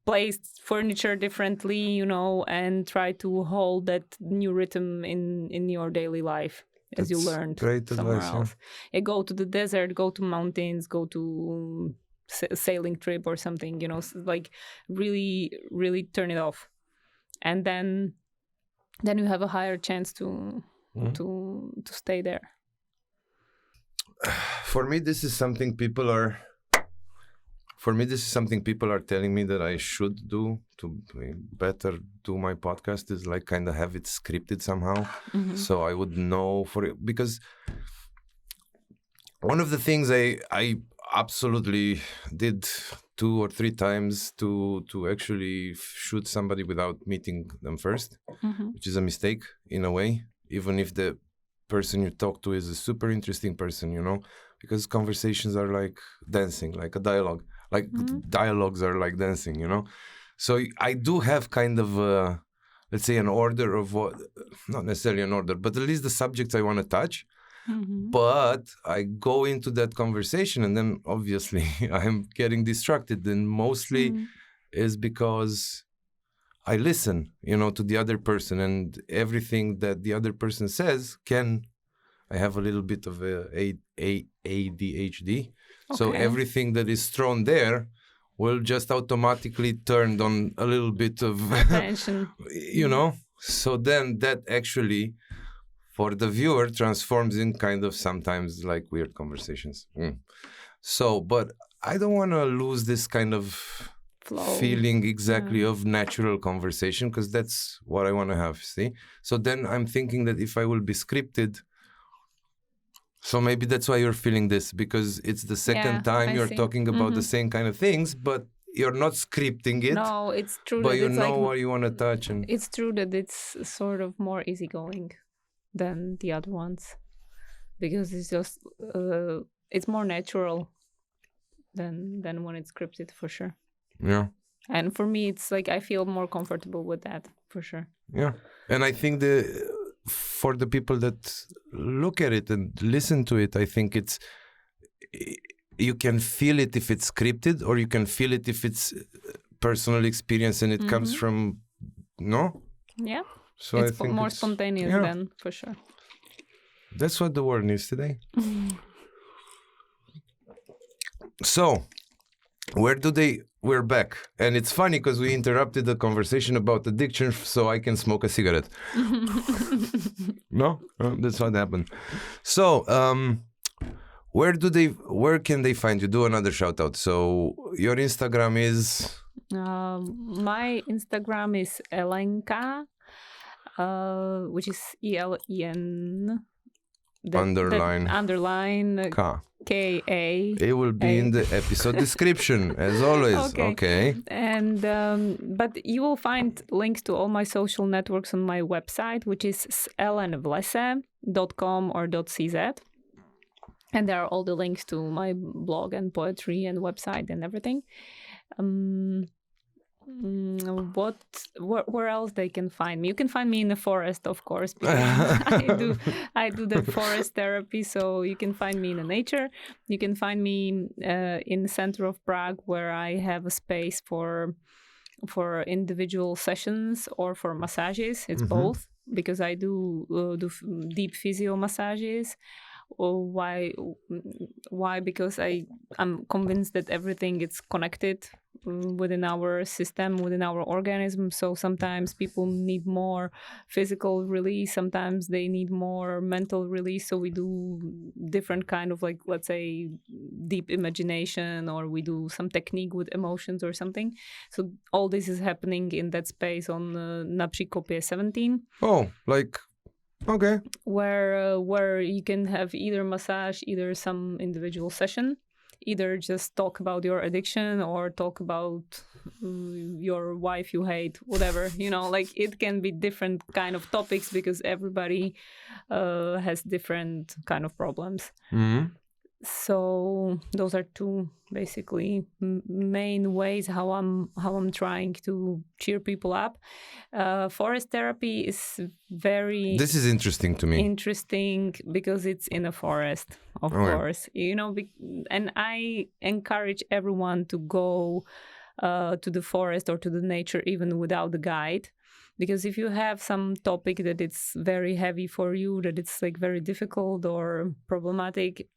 place furniture differently, and try to hold that new rhythm in your daily life as you learned somewhere else. Yeah, go to the desert, go to mountains, go to a sailing trip or something, like really, really turn it off. And then you have a higher chance to stay there. For me, this is something people are telling me that I should do to better do my podcast, is like kind of have it scripted somehow. So I would know because one of the things I absolutely did 2 or 3 times to actually shoot somebody without meeting them first, which is a mistake in a way, even if the person you talk to is a super interesting person, because conversations are like dancing, like a dialogue. Like dialogues are like dancing, So I do have kind of, let's say, an order of what, not necessarily an order, but at least the subjects I want to touch. But I go into that conversation and then obviously I'm getting distracted. And mostly is because I listen, to the other person, and everything that the other person says can I have a little bit of ADHD. So Okay. everything that is thrown there will just automatically turn on a little bit of Attention. you know. So then that actually for the viewer transforms in kind of sometimes like weird conversations. So, but I don't want to lose this kind of Flow. feeling exactly of natural conversation, because that's what I want to have, see? So then I'm thinking that if I will be scripted, so maybe that's why you're feeling this, because it's the second time I you're see. talking about the same kind of things, but you're not scripting it. No, it's true but that you it's know like what you want to touch. And it's true that it's sort of more easygoing than the other ones, because it's just it's more natural than when it's scripted, for sure. yeah. And for me, it's like I feel more comfortable with that, for sure. Yeah. And I think for the people that look at it and listen to it, I think you can feel it if it's scripted, or you can feel it if it's personal experience and it comes from, no? Yeah. So It's I think more it's spontaneous then, for sure. That's what the world needs today. So, we're back. And it's funny because we interrupted the conversation about addiction so I can smoke a cigarette. No? That's what happened. So, where can they find you? Do another shout out. So, your Instagram is... My Instagram is Elenka, which is ELEN. Underline KA. It will be in the episode description, as always. Okay. And but you will find links to all my social networks on my website, which is elenvlese.com or .cz. And there are all the links to my blog and poetry and website and everything. Where else they can find me? You can find me in the forest, of course, because I do the forest therapy, so you can find me in the nature. You can find me in the center of Prague, where I have a space for individual sessions or for massages. It's both, because I do deep physio massages. Why? Because I'm convinced that everything is connected within our system, within our organism. So sometimes people need more physical release, sometimes they need more mental release. So we do different kind of, like, let's say, deep imagination, or we do some technique with emotions or something. So all this is happening in that space on Napříkopě 17. Oh, like... Okay. Where you can have either massage, either some individual session, either just talk about your addiction or talk about your wife you hate, whatever, like it can be different kind of topics, because everybody has different kind of problems. So those are two basically main ways how I'm trying to cheer people up. Forest therapy is very... This is interesting to me. Interesting because it's in a forest, of course. And I encourage everyone to go to the forest or to the nature even without the guide. Because if you have some topic that it's very heavy for you, that it's like very difficult or problematic,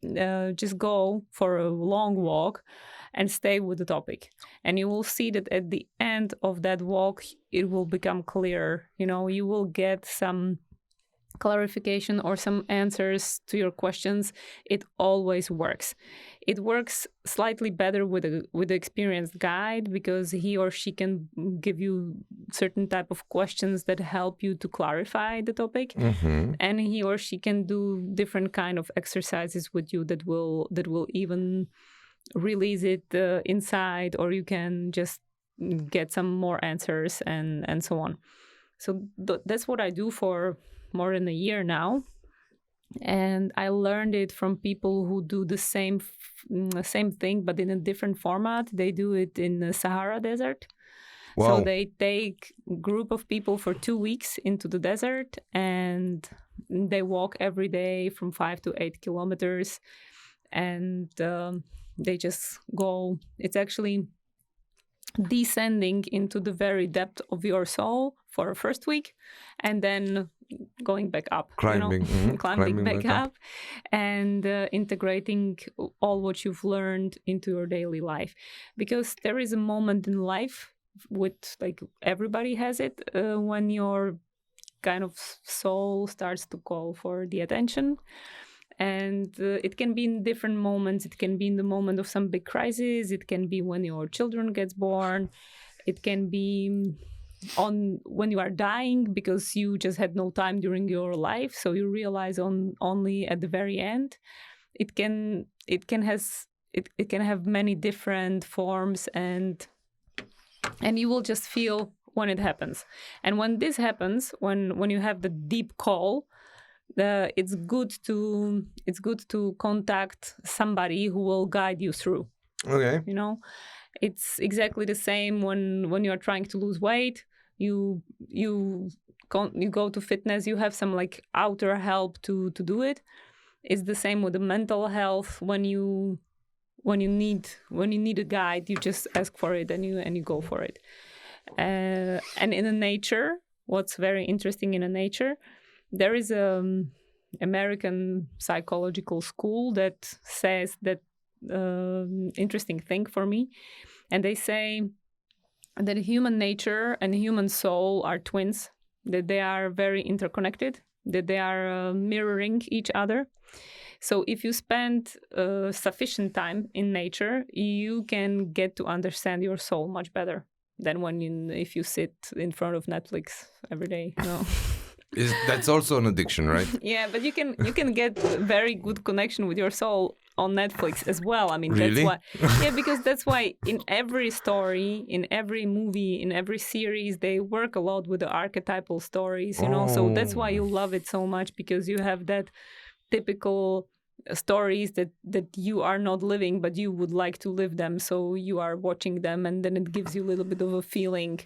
just go for a long walk and stay with the topic. And you will see that at the end of that walk, it will become clearer. You will get some clarification or some answers to your questions. It always works. It works slightly better with the experienced guide, because he or she can give you certain type of questions that help you to clarify the topic, and he or she can do different kind of exercises with you that will even release it inside, or you can just get some more answers and so on. So that's what I do for more than a year now, and I learned it from people who do the same thing but in a different format. They do it in the Sahara Desert. Wow. So they take a group of people for 2 weeks into the desert, and they walk every day from 5 to 8 kilometers, and they just go. It's actually descending into the very depth of your soul for a first week, and then going back up, Climbing, climbing back up, and integrating all what you've learned into your daily life. Because there is a moment in life, with like everybody has it, when your kind of soul starts to call for the attention. And it can be in different moments. It can be in the moment of some big crisis. It can be when your children gets born. It can be on when you are dying because you just had no time during your life, so you realize only at the very end. It can have many different forms, and you will just feel when it happens. And when this happens, when you have the deep call, it's good to contact somebody who will guide you through. Okay. It's exactly the same when you're trying to lose weight. You go to fitness. You have some like outer help to do it. It's the same with the mental health. When you need a guide, you just ask for it and you go for it. And in the nature, what's very interesting in the nature, there is a American psychological school that says that interesting thing for me, and they say that human nature and human soul are twins, that they are very interconnected, that they are mirroring each other. So if you spend sufficient time in nature, you can get to understand your soul much better than if you sit in front of Netflix every day. That's also an addiction, right? Yeah, but you can get very good connection with your soul on Netflix as well. I mean, really? That's why. Yeah, because that's why in every story, in every movie, in every series, they work a lot with the archetypal stories. So that's why you love it so much, because you have that typical stories that you are not living, but you would like to live them. So you are watching them, and then it gives you a little bit of a feeling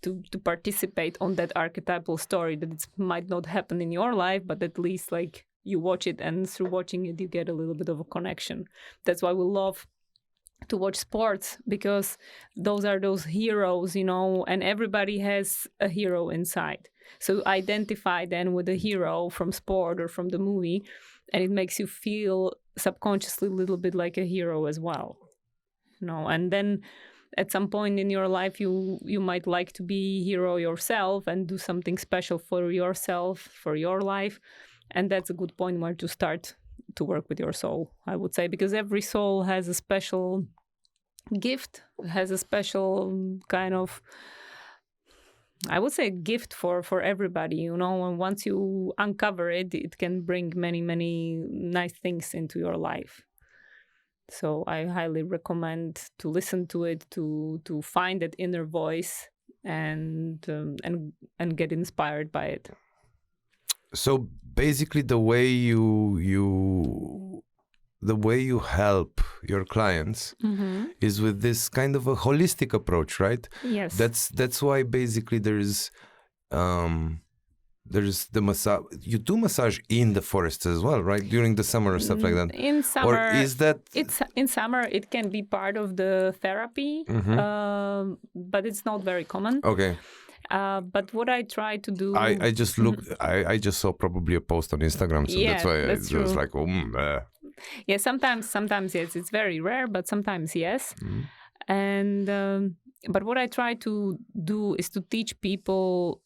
to participate on that archetypal story, that it might not happen in your life, but at least like you watch it, and through watching it you get a little bit of a connection. That's why we love to watch sports, because those are those heroes, and everybody has a hero inside. So identify then with the hero from sport or from the movie, and it makes you feel subconsciously a little bit like a hero as well. And then at some point in your life, you might like to be a hero yourself and do something special for yourself, for your life. And that's a good point where to start to work with your soul, I would say, because every soul has a special gift, has a special kind of, I would say, gift for everybody, and once you uncover it, it can bring many, many nice things into your life. So I highly recommend to listen to it, to find that inner voice, and get inspired by it. So basically, the way you help your clients is with this kind of a holistic approach, right? Yes. That's why basically there's the massage. You do massage in the forest as well, right? During the summer or stuff like that. In summer, or is that in summer it can be part of the therapy, but it's not very common. Okay. But what I try to do, I just looked. I just saw probably a post on Instagram, so that's why I was like, yeah. Sometimes yes, it's very rare, but sometimes yes. And but what I try to do is to teach people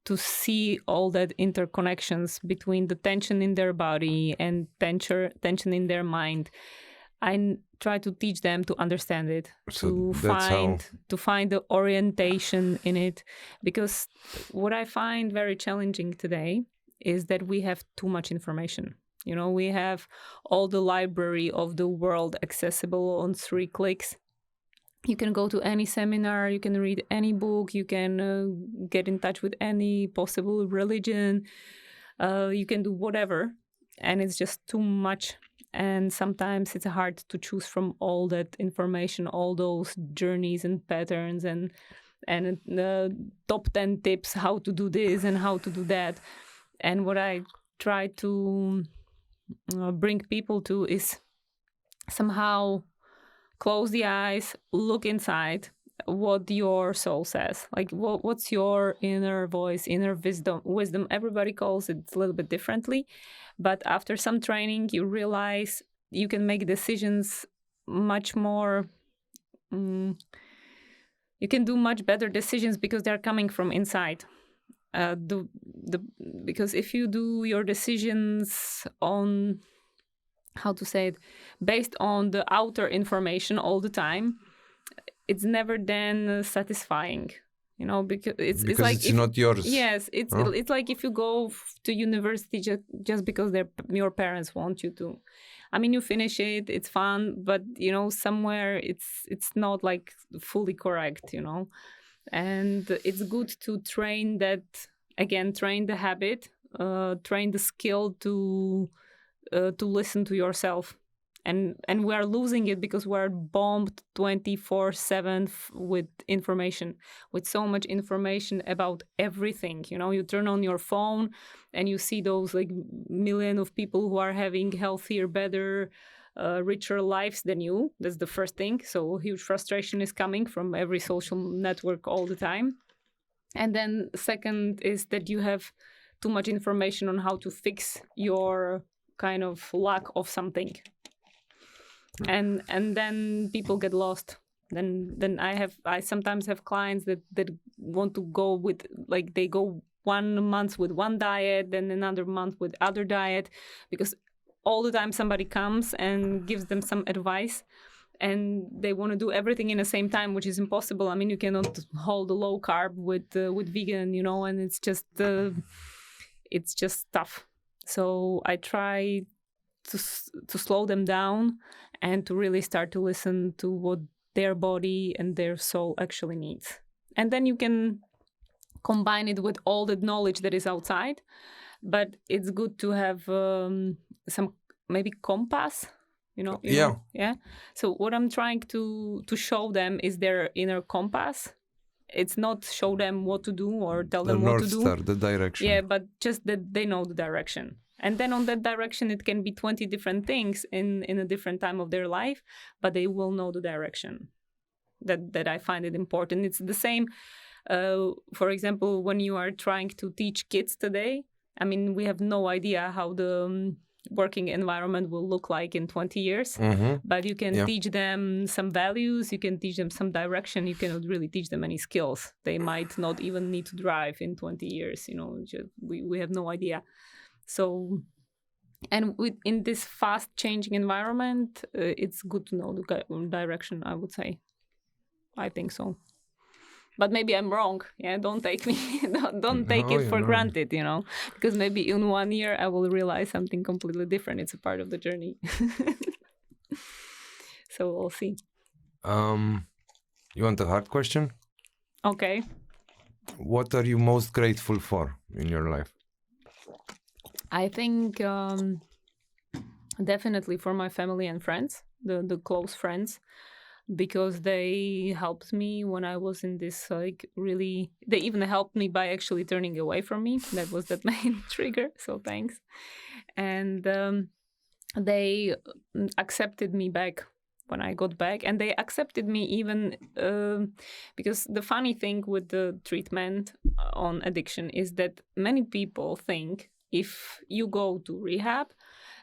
to see all that interconnections between the tension in their body and tension in their mind. I try to teach them to understand it, to find the orientation in it, because what I find very challenging today is that we have too much information. We have all the library of the world accessible on 3 clicks. You can go to any seminar, you can read any book, you can get in touch with any possible religion, you can do whatever, and it's just too much. And sometimes it's hard to choose from all that information, all those journeys and patterns, and top 10 tips how to do this and how to do that. And what I try to bring people to is somehow close the eyes, look inside. what your soul says. Like what's your inner voice, inner wisdom. Everybody calls it a little bit differently, but after some training you realize you can make decisions much more you can do much better decisions because they're coming from inside. Because if you do your decisions on, how to say it, based on the outer information all the time, it's never then satisfying, because it's like it's not yours. Yes, it's like if you go to university just because your parents want you to. I mean, you finish it, it's fun, but somewhere it's not like fully correct, and it's good to train that, again, train the habit, train the skill to listen to yourself. And we are losing it because we're bombed 24/7 with information, with so much information about everything. You turn on your phone and you see those like million of people who are having healthier, better, richer lives than you. That's the first thing. So huge frustration is coming from every social network all the time. And then second is that you have too much information on how to fix your kind of lack of something. And then people get lost. Then I sometimes have clients that want to go with, like, they go 1 month with one diet, then another month with other diet, because all the time somebody comes and gives them some advice, and they want to do everything in the same time, which is impossible. I mean, you cannot hold a low carb with vegan, and it's just tough. So I try to slow them down and to really start to listen to what their body and their soul actually needs. And then you can combine it with all the knowledge that is outside, but it's good to have some maybe compass, Yeah. Yeah. So what I'm trying to show them is their inner compass. It's not show them what to do or tell them what to do. The North Star, the direction. Yeah, but just that they know the direction. And then on that direction, it can be 20 different things in a different time of their life, but they will know the direction. That I find it important. It's the same, for example, when you are trying to teach kids today. I mean, we have no idea how the working environment will look like in 20 years, but you can teach them some values, you can teach them some direction, you cannot really teach them any skills. They might not even need to drive in 20 years, we have no idea. So, and in this fast changing environment, it's good to know the direction, I would say. I think so. But maybe I'm wrong. Yeah, don't take me, don't take it for granted, because maybe in 1 year I will realize something completely different. It's a part of the journey. So we'll see. You want a hard question? Okay. What are you most grateful for in your life? I think definitely for my family and friends, the close friends, because they helped me when I was in this, they even helped me by actually turning away from me. That was the main trigger. So thanks. And they accepted me back when I got back, and they accepted me even because the funny thing with the treatment on addiction is that many people think if you go to rehab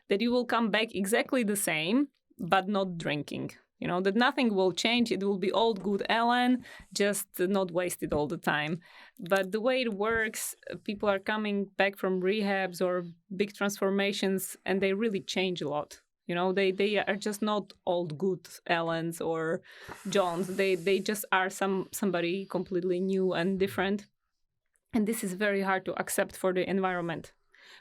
that you will come back exactly the same, but not drinking. That nothing will change. It will be old good Elen, just not wasted all the time. But the way it works, people are coming back from rehabs or big transformations, and they really change a lot. They are just not old good Elens or Johns. They just are somebody completely new and different. And this is very hard to accept for the environment,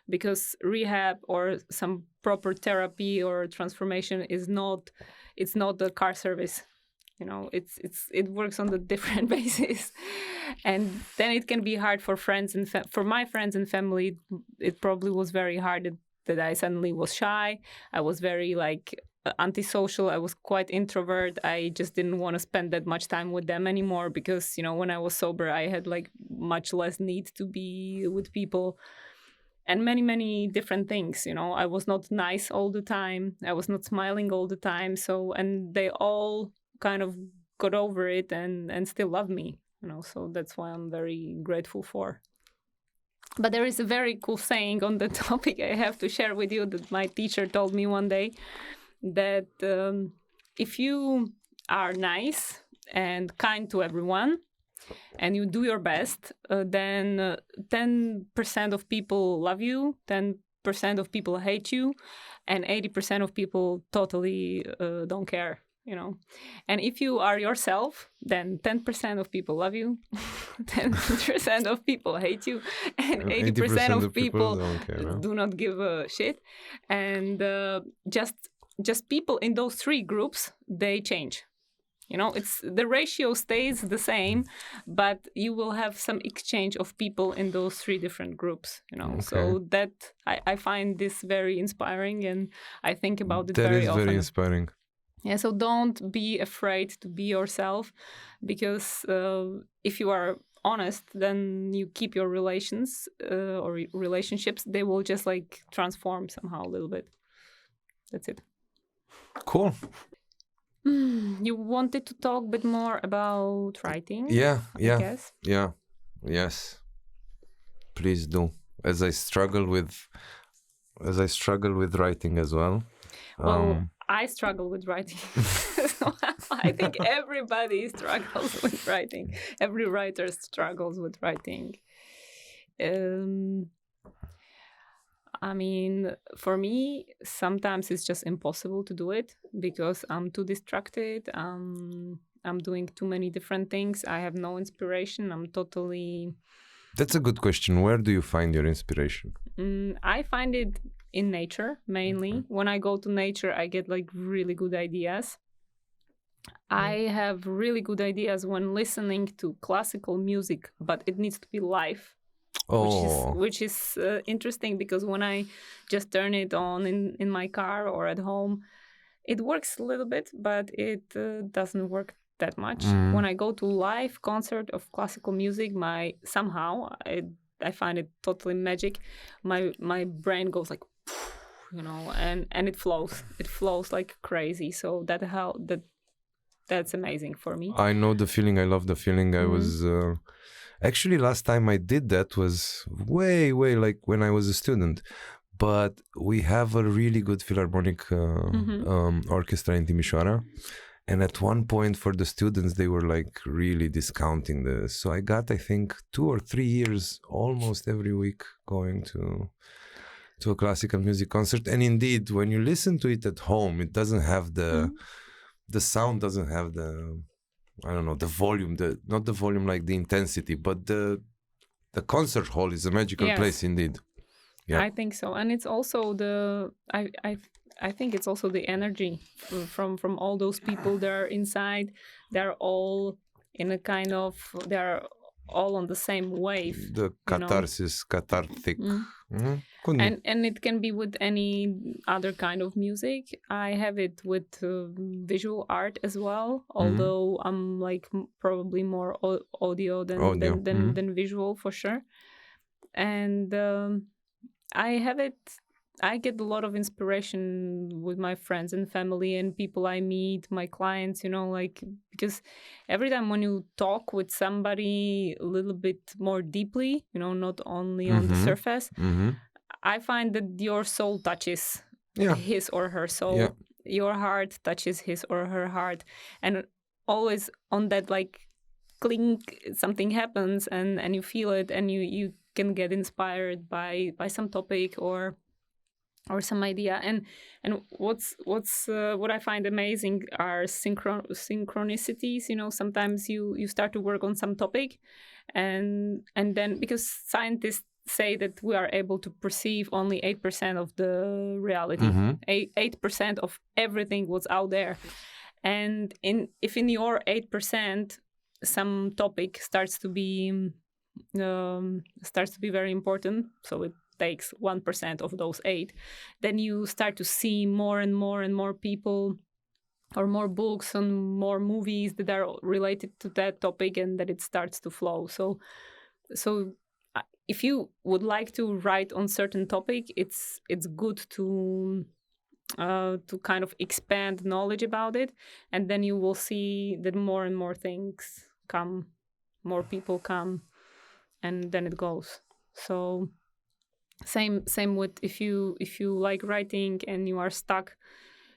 because rehab or some proper therapy or transformation it's not the car service. It works on the different basis. And then it can be hard for friends and for my friends and family. It probably was very hard that I suddenly was shy. I was very antisocial. I was quite introvert. I just didn't want to spend that much time with them anymore because, when I was sober, I had much less need to be with people. And many, many different things, I was not nice all the time. I was not smiling all the time. So, and they all kind of got over it and still love me, so that's why I'm very grateful for. But there is a very cool saying on the topic I have to share with you that my teacher told me one day, that if you are nice and kind to everyone and you do your best, then 10% of people love you, 10% of people hate you, and 80% of people totally don't care. And if you are yourself, then 10% of people love you, 10% of people hate you, and 80% of people don't care, huh? do not give a shit. And just people in those three groups, they change. It's the ratio stays the same, but you will have some exchange of people in those three different groups. Okay. So that I find this very inspiring, and I think about it That very is often. very inspiring. Yeah, so don't be afraid to be yourself, because if you are honest, then you keep your relations or relationships. They will just like transform somehow a little bit. That's it. Cool. You wanted to talk a bit more about writing? Yeah. I guess. Yeah. Yes. Please do. As I struggle with writing as well. Well, I struggle with writing. I think everybody struggles with writing. Every writer struggles with writing. I mean, for me, sometimes it's just impossible to do it because I'm too distracted. I'm doing too many different things. I have no inspiration. I'm totally... That's a good question. Where do you find your inspiration? I find it in nature, mainly. Okay. When I go to nature, I get like really good ideas. I have really good ideas when listening to classical music, but it needs to be live. Which is interesting, because when I just turn it on in my car or at home, it works a little bit, but it doesn't work that much. When I go to live concert of classical music, I find it totally magic. My brain goes like, and it flows like crazy. So that's amazing for me. I know the feeling. I love the feeling. I was actually, last time I did that was way like when I was a student. But we have a really good philharmonic orchestra in Timisoara. And at one point for the students, they were like really discounting this. So I got, I think, 2 or 3 years almost every week going to a classical music concert. And indeed, when you listen to it at home, it doesn't have the sound doesn't have the, I don't know, the volume, not the volume like the intensity, but the concert hall is a magical place indeed. Yeah. I think so. And it's also I think it's also the energy from all those people that are inside. They're all in a kind of, they're all on the same wave. The catharsis, cathartic. And it can be with any other kind of music. I have it with visual art as well, although I'm like probably more audio than visual for sure. And I get a lot of inspiration with my friends and family and people I meet, my clients, because every time when you talk with somebody a little bit more deeply, not only on the surface, I find that your soul touches his or her soul. Yeah. Your heart touches his or her heart. And always on that clink, something happens and you feel it, and you can get inspired by some topic or some idea. And what I find amazing are synchronicities. Sometimes you start to work on some topic, and then, because scientists say that we are able to perceive only 8% of the reality, 8% of everything what's out there. And if in your 8% some topic starts to be very important, so it takes 1% of those 8, then you start to see more and more people or more books and more movies that are related to that topic, and that it starts to flow. So if you would like to write on certain topic, it's good to to kind of expand knowledge about it, and then you will see that more and more things come, more people come, and then it goes. So same with if you like writing and you are stuck,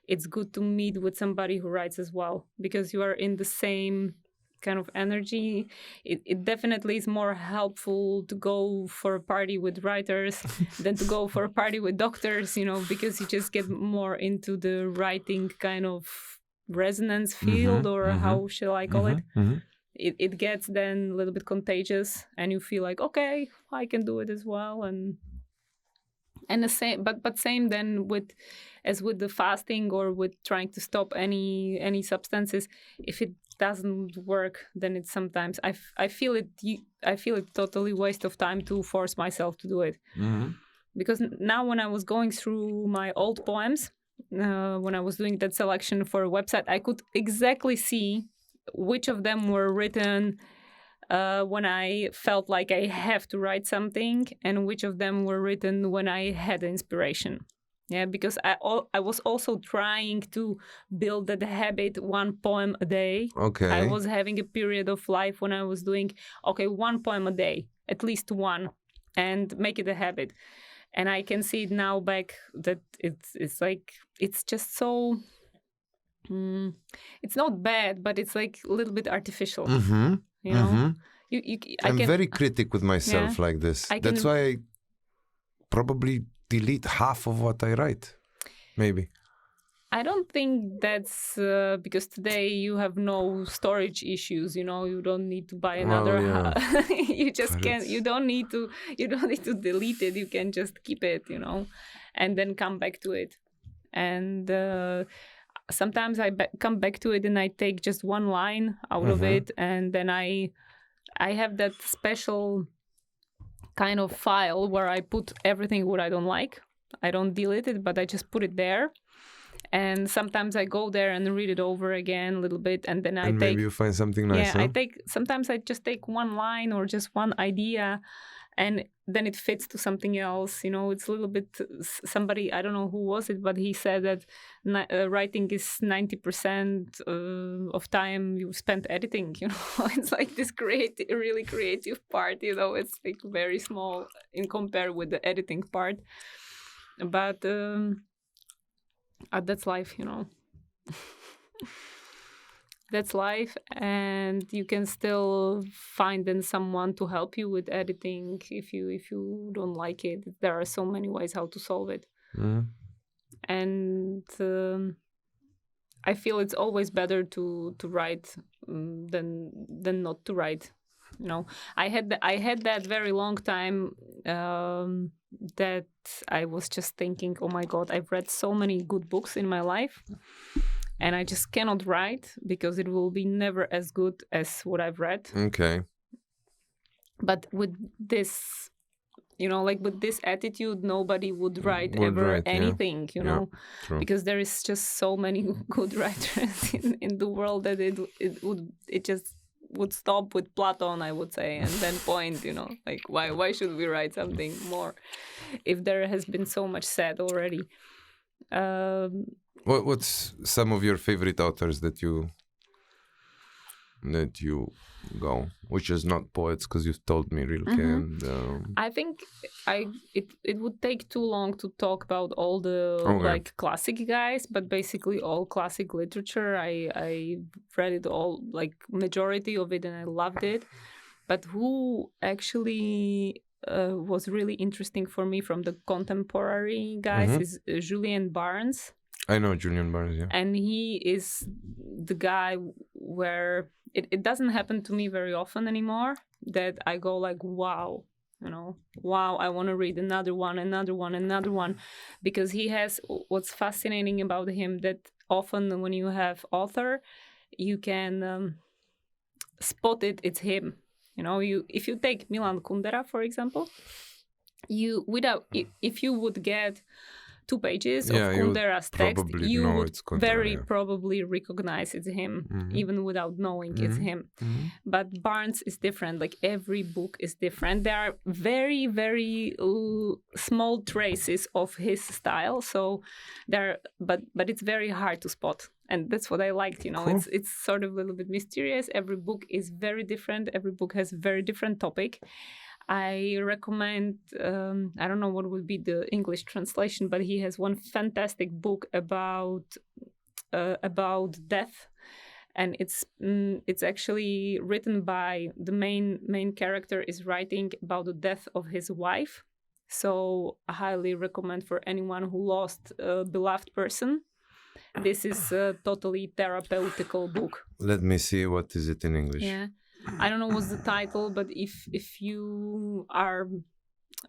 it's good to meet with somebody who writes as well, because you are in the same kind of energy. It definitely is more helpful to go for a party with writers than to go for a party with doctors, because you just get more into the writing kind of resonance field, or how shall I call it? It gets then a little bit contagious, and you feel like, okay, I can do it as well. And the same, but same then with the fasting or with trying to stop any substances. If it doesn't work, then it's sometimes I feel it totally waste of time to force myself to do it. Because now when I was going through my old poems, when I was doing that selection for a website, I could exactly see which of them were written when I felt like I have to write something, and which of them were written when I had inspiration. Yeah, because I was also trying to build that habit, one poem a day. Okay. I was having a period of life when I was doing, one poem a day, at least one, and make it a habit. And I can see it now back that it's like, it's just so, it's not bad, but it's like a little bit artificial. You know, I'm very critic with myself like this. That's why I probably delete half of what I write. Maybe. I don't think that's because today you have no storage issues. You don't need to buy another. You just can't. You don't need to delete it. You can just keep it. And then come back to it. And sometimes I come back to it and I take just one line out of it, and then I have that special kind of file where I put everything what I don't like. I don't delete it, but I just put it there. And sometimes I go there and read it over again a little bit, and then maybe you find something nice. Yeah, sometimes I just take one line or just one idea, and then it fits to something else. It's a little bit, somebody, I don't know who was it, but he said that writing is 90% of time you spend editing. It's like this really creative part. It's like very small in compare with the editing part. But that's life. That's life, and you can still find then someone to help you with editing if you don't like it. There are so many ways how to solve it. And I feel it's always better to write than not to write. I had that very long time that I was just thinking, oh my God, I've read so many good books in my life, and I just cannot write because it will be never as good as what I've read. Okay. But with this, with this attitude, nobody would write anything, True. because there is just so many good writers in the world that it just would stop with Platon, I would say, and then point, like why should we write something more if there has been so much said already. What's some of your favorite authors that you go, which is not poets, because you've told me, really? And I think it would take too long to talk about all the like classic guys, but basically all classic literature I read it all, like majority of it, and I loved it. But who actually was really interesting for me from the contemporary guys is Julian Barnes. I know Julian Barnes, yeah. And he is the guy where it doesn't happen to me very often anymore that I go like, wow, wow, I want to read another one. Because he has, what's fascinating about him, that often when you have author, you can spot it's him. If you take Milan Kundera, for example, if you would get 2 pages of Yeah, you would Kundera's text, probably you know would it's Kundera, very yeah. probably recognize it's him, even without knowing it's him. But Barnes is different. Like every book is different. There are very, very small traces of his style. So but it's very hard to spot. And that's what I liked, you know. Cool. It's sort of a little bit mysterious. Every book is very different. Every book has a very different topic. I recommend, I don't know what would be the English translation, but he has one fantastic book about death. And it's actually written by the main character is writing about the death of his wife. So I highly recommend for anyone who lost a beloved person. This is a totally therapeutical book. Let me see, what is it in English? Yeah. I don't know what's the title, but if you are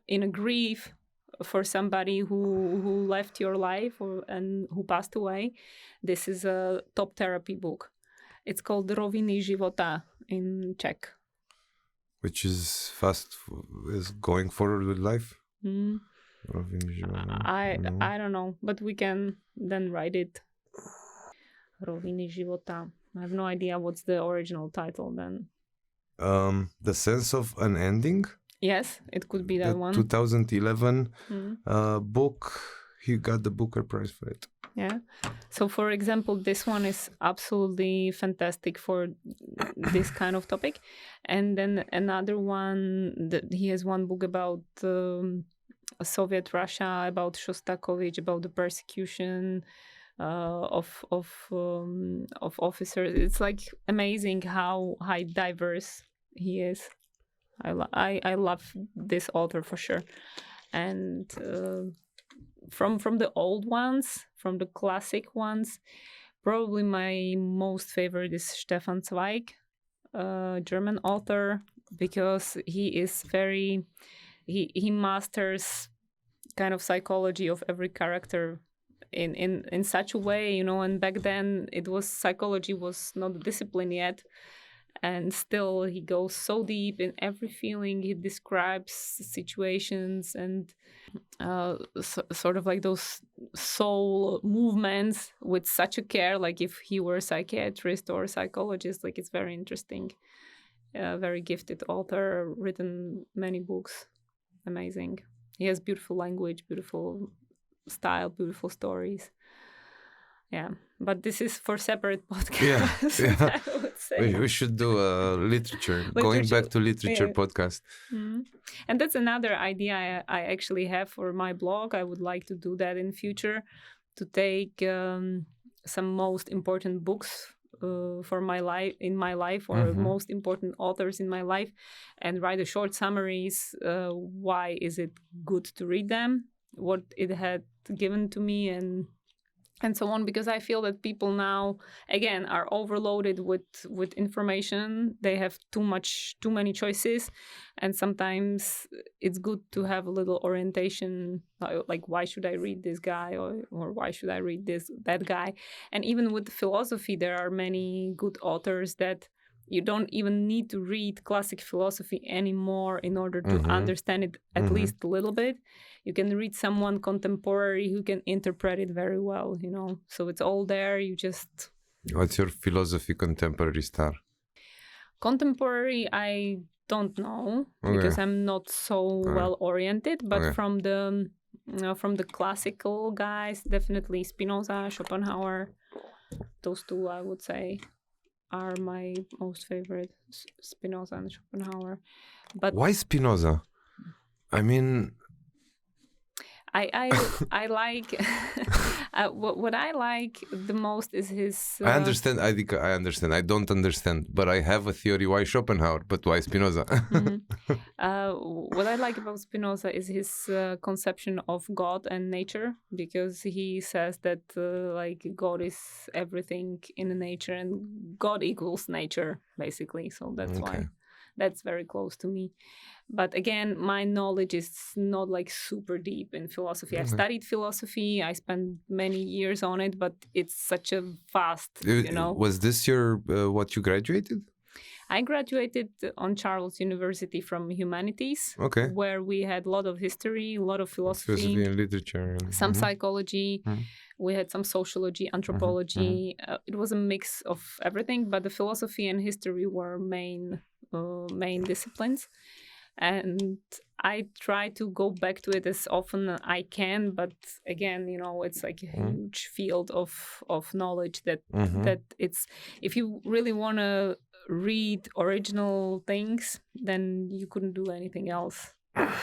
in a grief for somebody who left your life and who passed away, this is a top therapy book. It's called Roviny života in Czech. Which is is going forward with life? I don't know, but we can then write it. Roviny života. I have no idea what's the original title then. The Sense of an Ending? Yes, it could be that one. 2011 book. He got the Booker Prize for it. Yeah. So, for example, this one is absolutely fantastic for this kind of topic. And then another one, he has one book about Soviet Russia, about Shostakovich, about the persecution of officers. It's like amazing how diverse he is. I love this author for sure. And from the old ones, from the classic ones, probably my most favorite is Stefan Zweig, German author, because he masters kind of psychology of every character in such a way, you know. And back then psychology was not a discipline yet, and still he goes so deep in every feeling. He describes situations and sort of like those soul movements with such a care, like if he were a psychiatrist or a psychologist. Like, it's very interesting. Very gifted author, written many books. Amazing. He has beautiful language, beautiful style, beautiful stories. Yeah, but this is for separate podcasts. Yeah. I would say. We should do a going back to literature podcast. Mm-hmm. And that's another idea I actually have for my blog. I would like to do that in future, to take some most important books for my life, or most important authors in my life, and write a short summaries. Why is it good to read them? What it had given to me, and so on, because I feel that people now, again, are overloaded with information. They have too many choices, and sometimes it's good to have a little orientation, like why should I read this guy, or why should I read that guy. And even with philosophy, there are many good authors that you don't even need to read classic philosophy anymore in order to understand it at least a little bit. You can read someone contemporary who can interpret it very well, you know. So it's all there. You just... What's your philosophy contemporary star? Contemporary, I don't know, because I'm not so well oriented. But from the classical guys, definitely Spinoza, Schopenhauer. Those two, I would say, are my most favorite, Spinoza and Schopenhauer. But why Spinoza? I mean, I like what I like the most is his. I understand. I think I understand. I don't understand, but I have a theory why Schopenhauer, but why Spinoza? What I like about Spinoza is his conception of God and nature, because he says that like God is everything in nature, and God equals nature, basically. So that's why that's very close to me. But again, my knowledge is not like super deep in philosophy. I've studied philosophy. I spent many years on it, but it's such a vast, you know. Was this your what you graduated? I graduated on Charles University from Humanities, Okay. where we had a lot of history, a lot of Philosophy and literature. And, some psychology. Mhm. We had some sociology, anthropology. It was a mix of everything, but the philosophy and history were main disciplines. And I try to go back to it as often as I can, but again, it's like a huge field of knowledge that it's, if you really want to read original things, then you couldn't do anything else.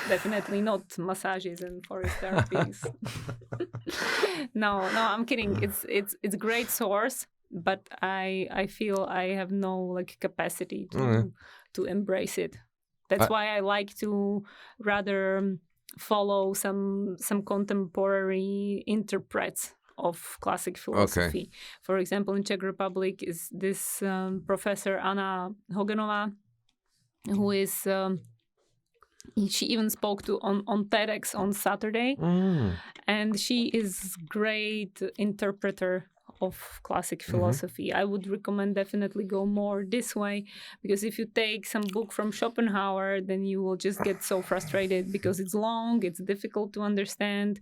Definitely not massages and forest therapies. No, I'm kidding. It's a great source, but I feel I have no like capacity to embrace it. That's why I like to rather follow some contemporary interprets of classic philosophy. Okay. For example, in Czech Republic is this Professor Anna Hogenová, who is she even spoke to on TEDx on Saturday, and she is great interpreter of classic philosophy. I would recommend definitely go more this way, because if you take some book from Schopenhauer, then you will just get so frustrated because it's long, it's difficult to understand,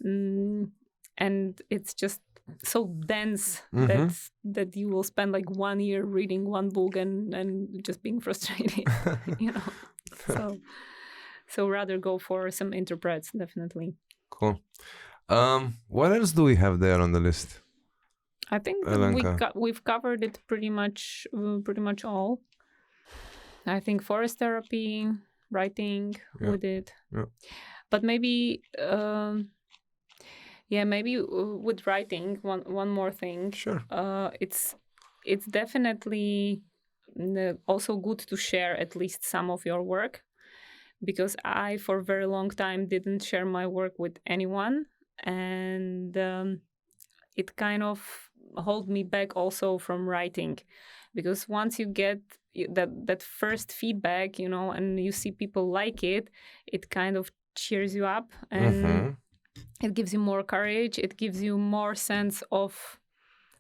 and it's just so dense that you will spend like 1 year reading one book and just being frustrated, So rather go for some interprets, definitely. Cool. What else do we have there on the list? I think we've covered it pretty much all. I think forest therapy, writing, we did. Yeah. But maybe, maybe with writing, one more thing. Sure. It's definitely also good to share at least some of your work, because I, for a very long time, didn't share my work with anyone. And it kind of held me back also from writing. Because once you get that first feedback, and you see people like it, it kind of cheers you up. And it gives you more courage. It gives you more sense of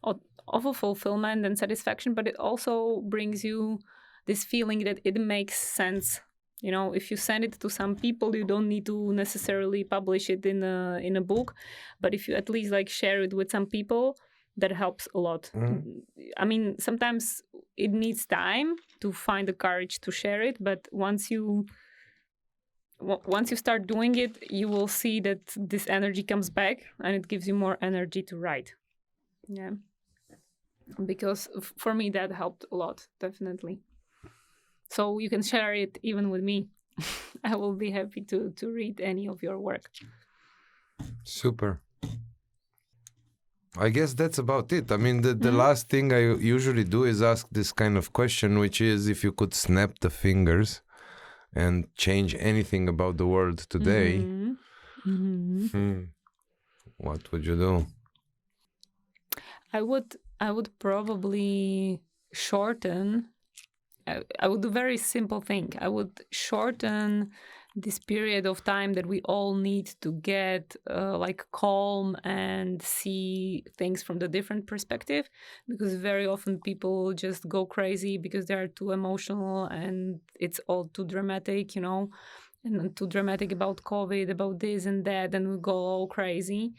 a fulfillment and satisfaction. But it also brings you this feeling that it makes sense. If you send it to some people, you don't need to necessarily publish it in a book, but if you at least like share it with some people, that helps a lot. I mean, sometimes it needs time to find the courage to share it, but once you start doing it, you will see that this energy comes back and it gives you more energy to write. Yeah, because for me that helped a lot, definitely. So you can share it even with me. I will be happy to read any of your work. Super. I guess that's about it. I mean, the last thing I usually do is ask this kind of question, which is, if you could snap the fingers and change anything about the world today, what would you do? I would probably shorten. I would do a very simple thing. I would shorten this period of time that we all need to get like calm and see things from the different perspective, because very often people just go crazy because they're too emotional and it's all too dramatic, and too dramatic about COVID, about this and that, and we go all crazy.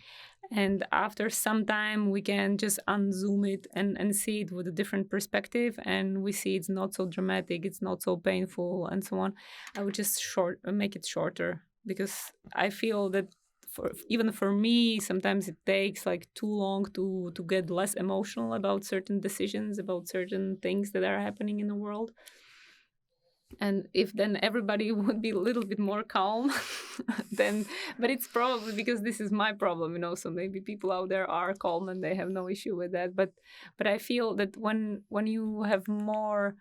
And after some time, we can just unzoom it and see it with a different perspective. And we see it's not so dramatic, it's not so painful, and so on. I would just make it shorter, because I feel that even for me, sometimes it takes like too long to get less emotional about certain decisions, about certain things that are happening in the world. And if then everybody would be a little bit more calm, then, but it's probably because this is my problem, so maybe people out there are calm and they have no issue with that. But I feel that when you have more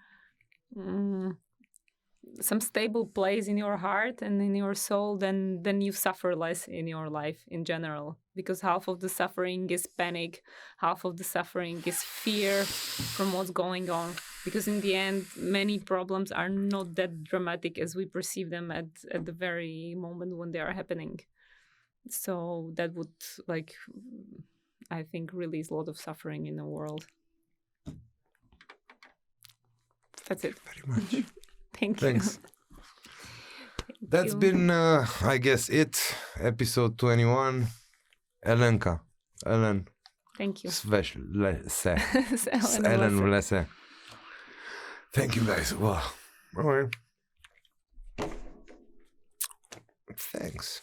some stable place in your heart and in your soul, then you suffer less in your life in general, because half of the suffering is panic, half of the suffering is fear from what's going on, because in the end many problems are not that dramatic as we perceive them at the very moment when they are happening. So that would, like, I think, release a lot of suffering in the world. That's it. Very much. Thank Thanks. you. That's been, I guess, it. Episode 21. Elenka. Elen. Thank you. Elen Vlese. Thank you guys. Wow. All right. Thanks.